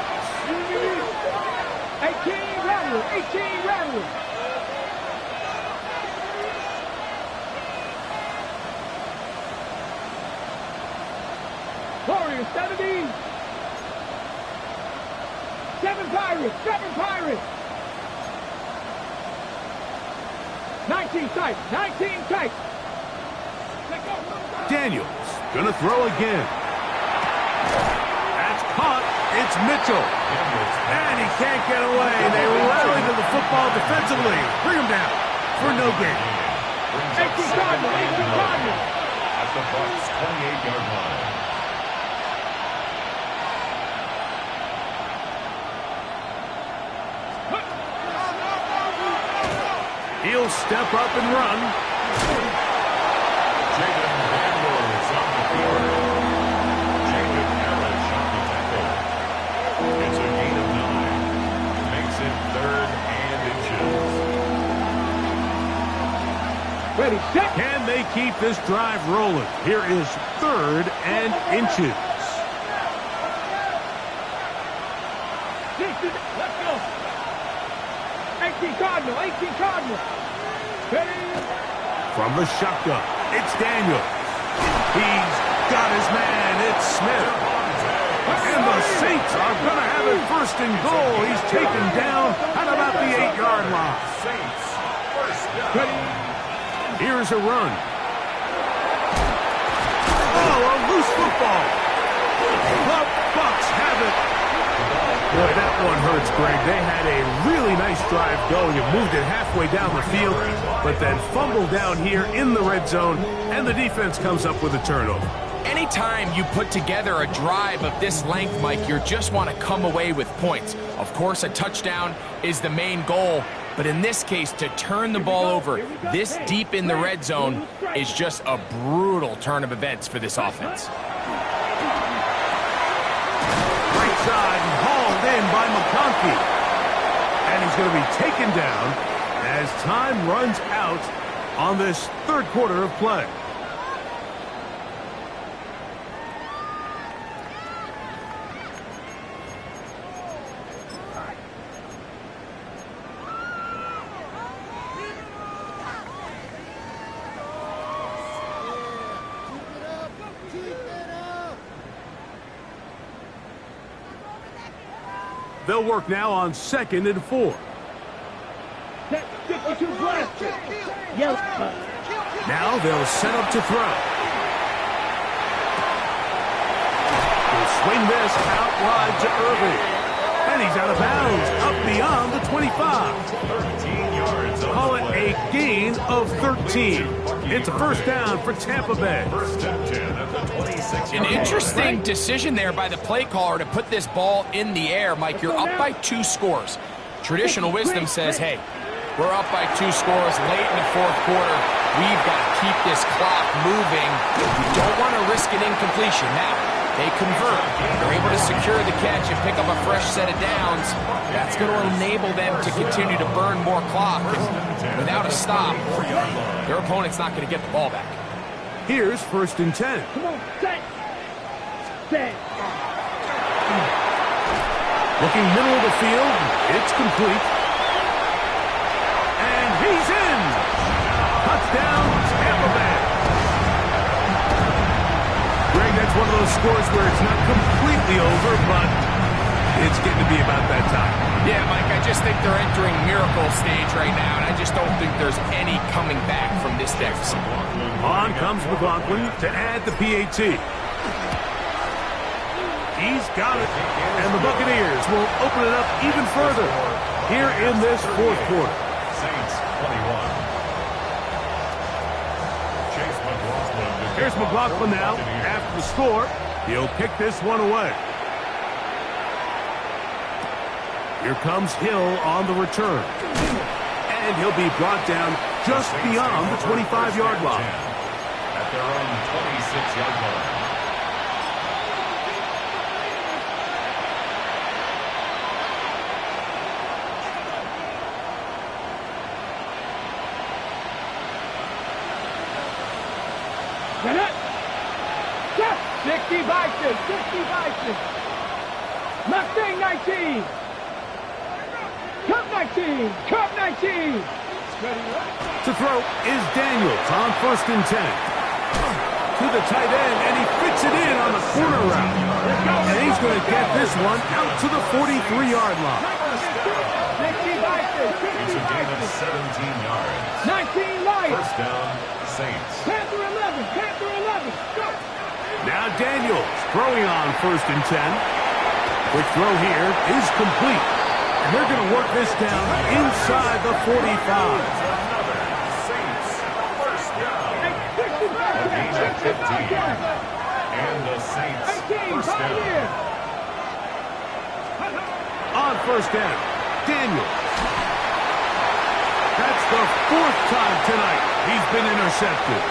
Speaker 4: 18 Rattler. 18 Rattler. Warriors 70. 7 Pirates. 7 Pirates. 19 tight. 19 tight.
Speaker 2: Daniels going to throw again. That's caught. It's Mitchell. And he can't get away. They rally to the football defensively. Bring him down for no gain.
Speaker 4: 18 Cardinal. 18 Cardinal.
Speaker 5: At the Bucs' 28-yard line.
Speaker 2: He'll step up and run.
Speaker 5: Jacob Daniels on the field. Jacob Harris on the tackle. It's a gain of 9. Makes it 3rd and inches.
Speaker 4: Ready, set.
Speaker 2: Can they keep this drive rolling? Here is 3rd and inches.
Speaker 4: Let's go. 18 Cardinal. 18 Cardinal.
Speaker 2: From the shotgun, it's Daniel. He's got his man. It's Smith. And the Saints are going to have it 1st and goal. He's taken down at about the 8-yard line.
Speaker 5: Saints, first down.
Speaker 2: Here's a run. Oh, a loose football. The Bucs have it. Boy, that one hurts, Greg. They had a really nice drive going and moved it halfway down the field, but then fumbled down here in the red zone, and the defense comes up with a turnover.
Speaker 3: Anytime you put together a drive of this length, Mike, you just want to come away with points. Of course, a touchdown is the main goal, but in this case, to turn the ball over this deep in the red zone is just a brutal turn of events for this offense.
Speaker 2: Right side, hauled in by McConkey. And he's going to be taken down as time runs out on this third quarter of play. They'll work now on 2nd and 4. Now they'll set up to throw. He'll swing this out wide to Irving. And he's out of bounds, up beyond the 25.
Speaker 5: 13 yards.
Speaker 2: Call it a gain of 13. It's a first down for Tampa Bay.
Speaker 5: First and 10 at the 26.
Speaker 3: An interesting decision there by the play caller to put this ball in the air. Mike, you're up by 2 scores. Traditional wisdom says, hey, we're up by 2 scores late in the fourth quarter. We've got to keep this clock moving. We don't want to risk an incompletion. Now, they convert. They're able to secure the catch and pick up a fresh set of downs. That's going to enable them to continue to burn more clock. And without a stop, their opponent's not going to get the ball back.
Speaker 2: Here's 1st and 10.
Speaker 4: Come on, set. Set.
Speaker 2: Looking middle of the field, it's complete. And he's in! Touchdown, Tampa Bay. Greg, that's one of those scores where it's not completely over, but it's getting to be about that time.
Speaker 3: Yeah, Mike, I just think they're entering miracle stage right now, and I just don't think there's any coming back from this deficit.
Speaker 2: On comes McLaughlin to add the PAT. He's got it, and the Buccaneers will open it up even further here in this fourth quarter.
Speaker 5: Saints 21. Chase McLaughlin.
Speaker 2: Here's McLaughlin now. After the score, he'll kick this one away. Here comes Hill on the return. And he'll be brought down just beyond the 25-yard line.
Speaker 5: At their own 26-yard line.
Speaker 4: Get it. Set. 60 Vikings. 60 Vikings. Mustang 19. Cup 19. Cup 19.
Speaker 2: To throw is Daniels on 1st and 10. To the tight end, and he fits it in on the corner route. And he's going to get this one out to the 43-yard line.
Speaker 4: 60 Vikings.
Speaker 5: It's a gain of 17 yards.
Speaker 4: 19 Lions.
Speaker 5: First down, Saints.
Speaker 4: Panther 11. Panther 11. Go.
Speaker 2: Now Daniels throwing on 1st and 10. Quick throw here is complete. And they're going to work this down inside the 45.
Speaker 5: Another Saints first down. A gain of 15. And the Saints first down.
Speaker 2: On 1st down, Daniels. That's the 4th time tonight he's been intercepted.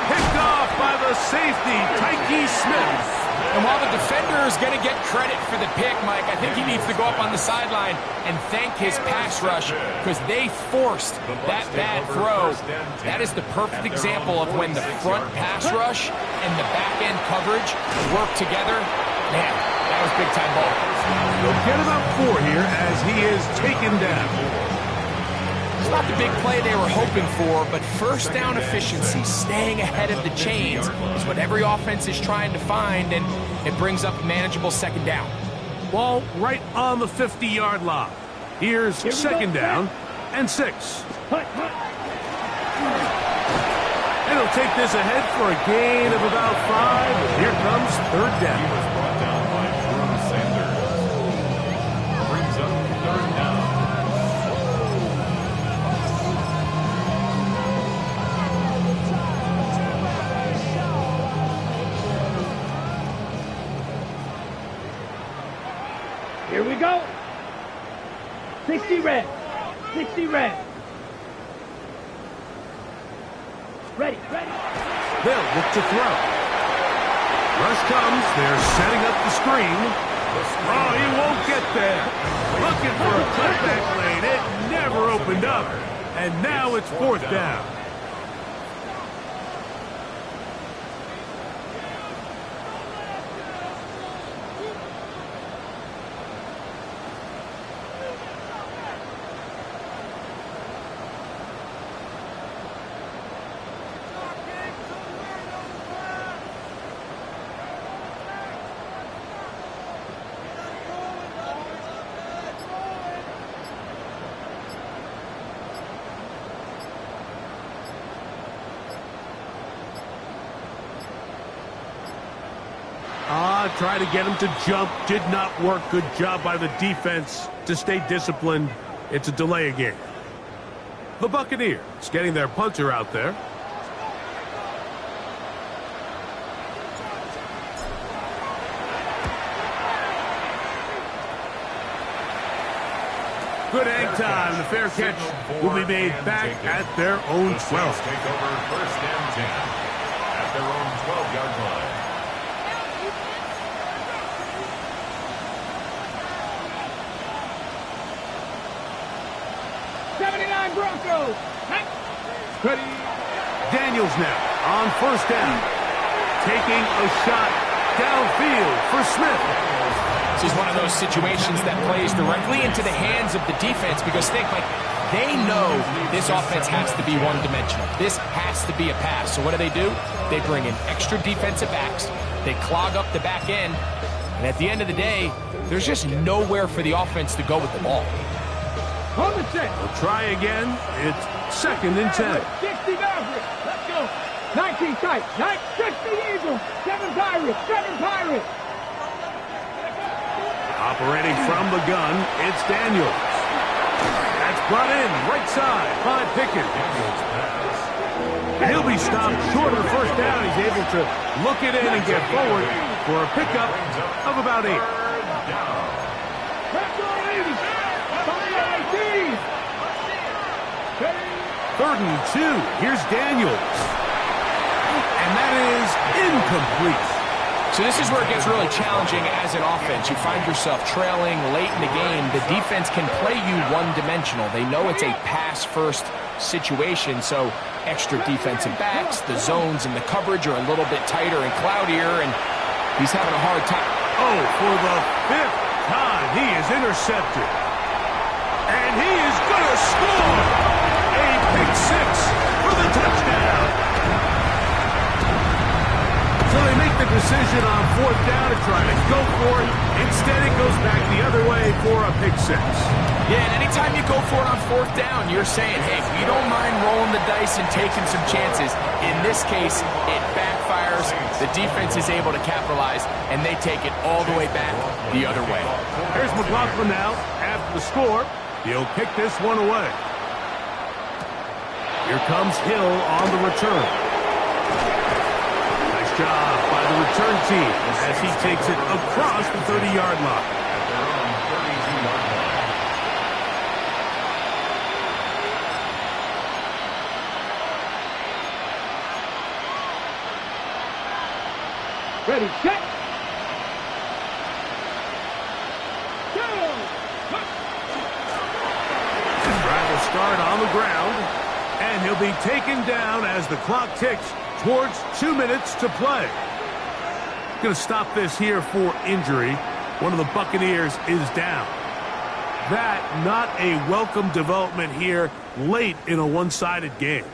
Speaker 2: Picked off by the safety, Tyke Smith.
Speaker 3: And while the defender is going to get credit for the pick, Mike, I think he needs to go up on the sideline and thank his pass rush because they forced that bad throw. That is the perfect example of when the front pass rush and the back-end coverage work together. Man, that was big-time ball.
Speaker 2: They'll get about 4 here as he is taken down.
Speaker 3: It's not the big play they were hoping for, but first down efficiency, staying ahead of the chains, is what every offense is trying to find, and it brings up a manageable 2nd down.
Speaker 2: Ball right on the 50-yard line. Here's 2nd down and 6. And he'll take this ahead for a gain of about 5. Here comes 3rd down.
Speaker 5: He was brought down by Drew Sanders. Brings up 3rd down.
Speaker 4: Here we go. 60 red. 60 red. Ready, ready.
Speaker 2: They'll look to throw. Rush comes. They're setting up the screen. Oh, he won't get there. Looking for a cutback lane. It never opened up. And now it's fourth down. Try to get him to jump. Did not work. Good job by the defense to stay disciplined. It's a delay again. The Buccaneers getting their punter out there. Good hang time. The fair catch will be made back at their own 12.
Speaker 5: Take over first and 10 at their own 12-yard line.
Speaker 4: Broncos. Ready.
Speaker 2: Daniels now on first down. Taking a shot downfield for Smith.
Speaker 3: This is one of those situations that plays directly into the hands of the defense because they know this offense has to be one-dimensional. This has to be a pass. So what do? They bring in extra defensive backs. They clog up the back end. And at the end of the day, there's just nowhere for the offense to go with the ball.
Speaker 4: On the set.
Speaker 2: We'll try again. It's second and 10.
Speaker 4: 60 Maverick. Let's go. 19 tight. 60 Eagles. 7 Pirates. 7 Pirates.
Speaker 2: Operating from the gun, it's Daniels. That's brought in right side by Pickett. He'll be stopped short of the first down. He's able to look it in and get forward for a pickup of about 8. Third and 2. Here's Daniels. And that is incomplete.
Speaker 3: So this is where it gets really challenging as an offense. You find yourself trailing late in the game. The defense can play you one-dimensional. They know it's a pass-first situation, so extra defensive backs, the zones and the coverage are a little bit tighter and cloudier, and he's having a hard time.
Speaker 2: Oh, for the 5th time, he is intercepted. And he is going to score! A pick 6 for the touchdown. So they make the decision on fourth down to try to go for it. Instead, it goes back the other way for a pick 6.
Speaker 3: Yeah, and anytime you go for it on fourth down, you're saying, hey, we don't mind rolling the dice and taking some chances. In this case, it backfires. The defense is able to capitalize, and they take it all the way back the other way.
Speaker 2: Here's McLaughlin now after the score. He'll kick this one away. Here comes Hill on the return. Nice job by the return team as he takes it across the 30-yard line.
Speaker 5: At their own 32-yard line.
Speaker 4: Ready, set.
Speaker 2: Drive will start on the ground, and he'll be taken down as the clock ticks towards 2 minutes to play. Going to stop this here for injury. One of the Buccaneers is down. That not a welcome development here late in a one-sided game.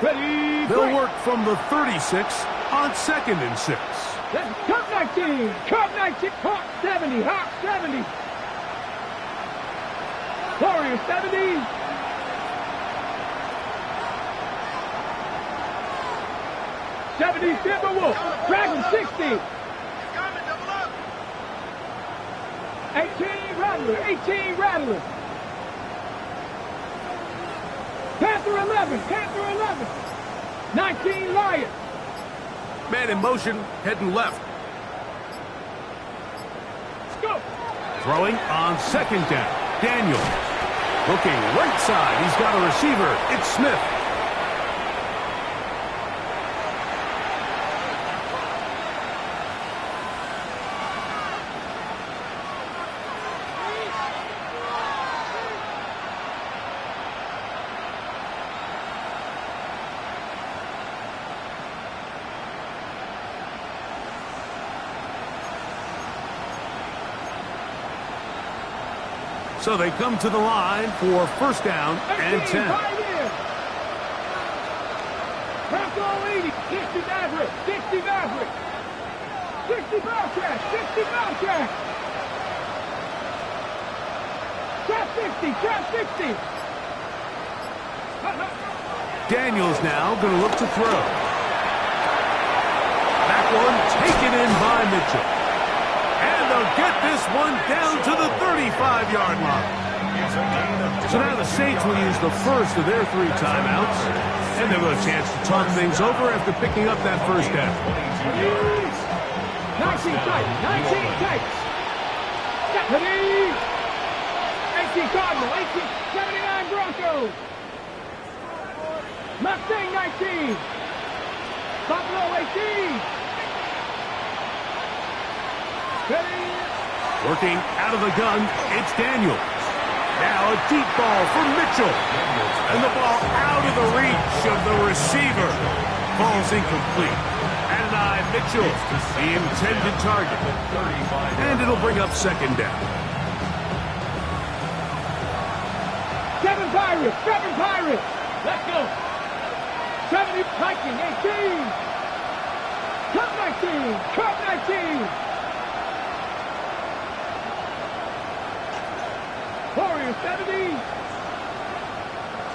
Speaker 4: Ready,
Speaker 2: They'll work from the 36 on 2nd and 6.
Speaker 4: Hawk 19, Hawk 19, Hawk 70, Hawk 70. Warrior 70. Timberwolf, Dragon 60. 18 Rattler, 18 Rattler. Panther 11, Panther 11. 19 Lion.
Speaker 2: Man in motion, heading left.
Speaker 4: Let's go.
Speaker 2: Throwing on 2nd down. Daniel. Looking right side. He's got a receiver. It's Smith. So they come to the line for first down and 10.
Speaker 4: Bronco 80, 60 Maverick, 60 Maverick, 60 Bobcat, 60 Bobcat. Trap 60, trap 60.
Speaker 2: Daniels now going to look to throw. That one taken in by Mitchell. And they'll get this one down to the 35-yard line. So now the Saints will use the first of their 3 timeouts. And they'll have a chance to talk things over after picking up that first down.
Speaker 4: 19 tight, 19 tight. 18 Cardinal, 79 Broncos. Mustang 19. Buffalo 18. Ready.
Speaker 2: Working out of the gun, it's Daniels. Now a deep ball for Mitchell. And the ball out of the reach of the receiver. Ball's incomplete. Adonai Mitchell, the intended target. And it'll bring up second down.
Speaker 4: 7 Pirates, 7 Pirates. Let's go. 70 Viking, 18. Cup 19, Cup 19. Warriors, 70.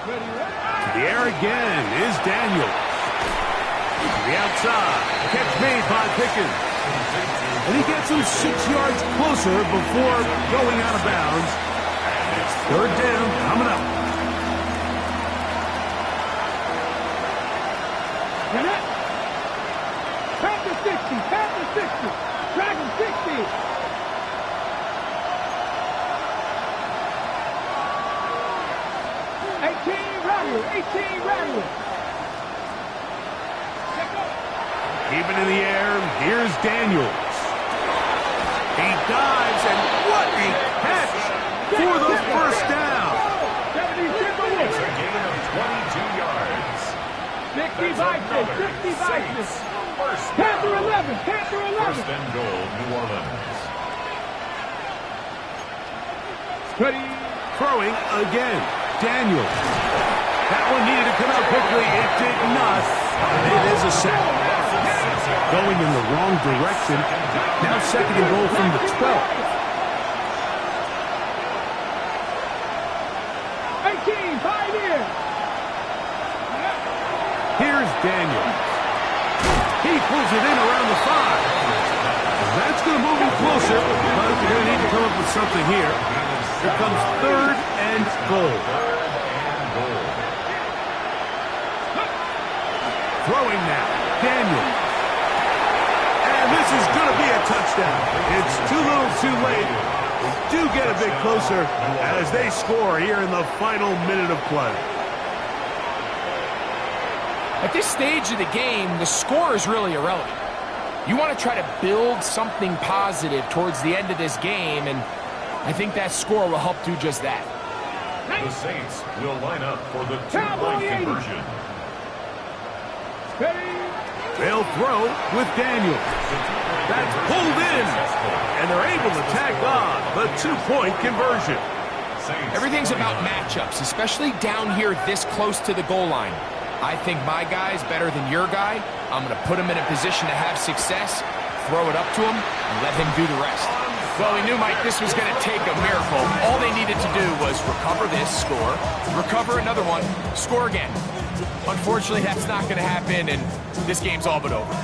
Speaker 4: Ready, ready.
Speaker 2: To the air again is Daniels. To the outside. Catch made by Pickens. And he gets him 6 yards closer before going out of bounds. Third down coming up.
Speaker 4: Panther 60, Panther 60, Dragon 60.
Speaker 2: Even in the air, here's Daniels. He dives, and what a catch for the first down.
Speaker 5: It's a gain of 22 yards.
Speaker 4: 65, 65. Panther 11, Panther 11.
Speaker 5: First and goal, New Orleans.
Speaker 4: Ready.
Speaker 2: Throwing again, Daniels. That one needed to come out quickly. It did not. It is a sack. Going in the wrong direction. Now second and goal from the 12.
Speaker 4: 18, Pioneer.
Speaker 2: Here's Daniels. He pulls it in around the 5. That's going to move him closer, but they're going to need to come up with something here. Here comes third and goal. Throwing now, Daniels. And this is going to be a touchdown. It's too little too late. They do get a bit closer as they score here in the final minute of play.
Speaker 3: At this stage of the game, the score is really irrelevant. You want to try to build something positive towards the end of this game, and I think that score will help do just that.
Speaker 5: The Saints will line up for the two-point conversion.
Speaker 2: They'll throw with Daniels. That's pulled in, and they're able to tack on the two-point conversion.
Speaker 3: Everything's about matchups, especially down here this close to the goal line. I think my guy's better than your guy. I'm going to put him in a position to have success, throw it up to him, and let him do the rest. Well, we knew, Mike, this was going to take a miracle. All they needed to do was recover this, score, recover another one, score again. Unfortunately, that's not going to happen, and this game's all but over.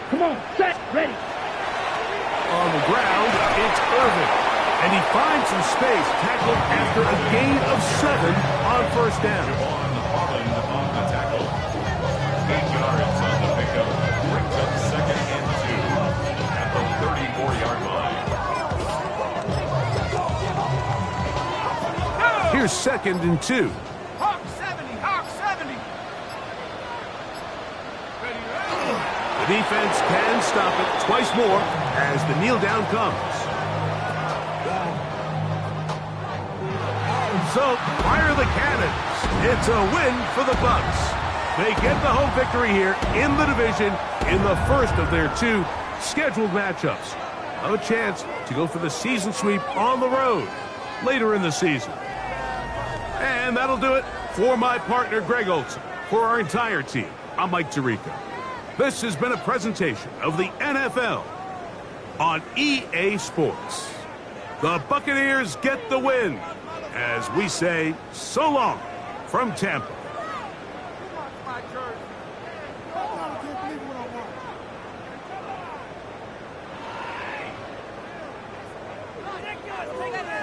Speaker 4: Come on, set, ready.
Speaker 2: On the ground, it's Irvin. And he finds some space, tackled after a gain of 7 on first down.
Speaker 5: Javon Holland on the tackle. 8 yards on the pickup. Brings up second and 2 at the 34-yard line.
Speaker 2: Here's second and 2.
Speaker 4: Hawk 70, Hawk 70.
Speaker 2: The defense can stop it twice more as the kneel down comes. So, fire the cannons. It's a win for the Bucs. They get the home victory here in the division in the first of their 2 scheduled matchups, a chance to go for the season sweep on the road later in the season. And that'll do it for my partner, Greg Olson. For our entire team, I'm Mike Tirico. This has been a presentation of the NFL on EA Sports. The Buccaneers get the win as we say so long from Tampa.
Speaker 6: Take that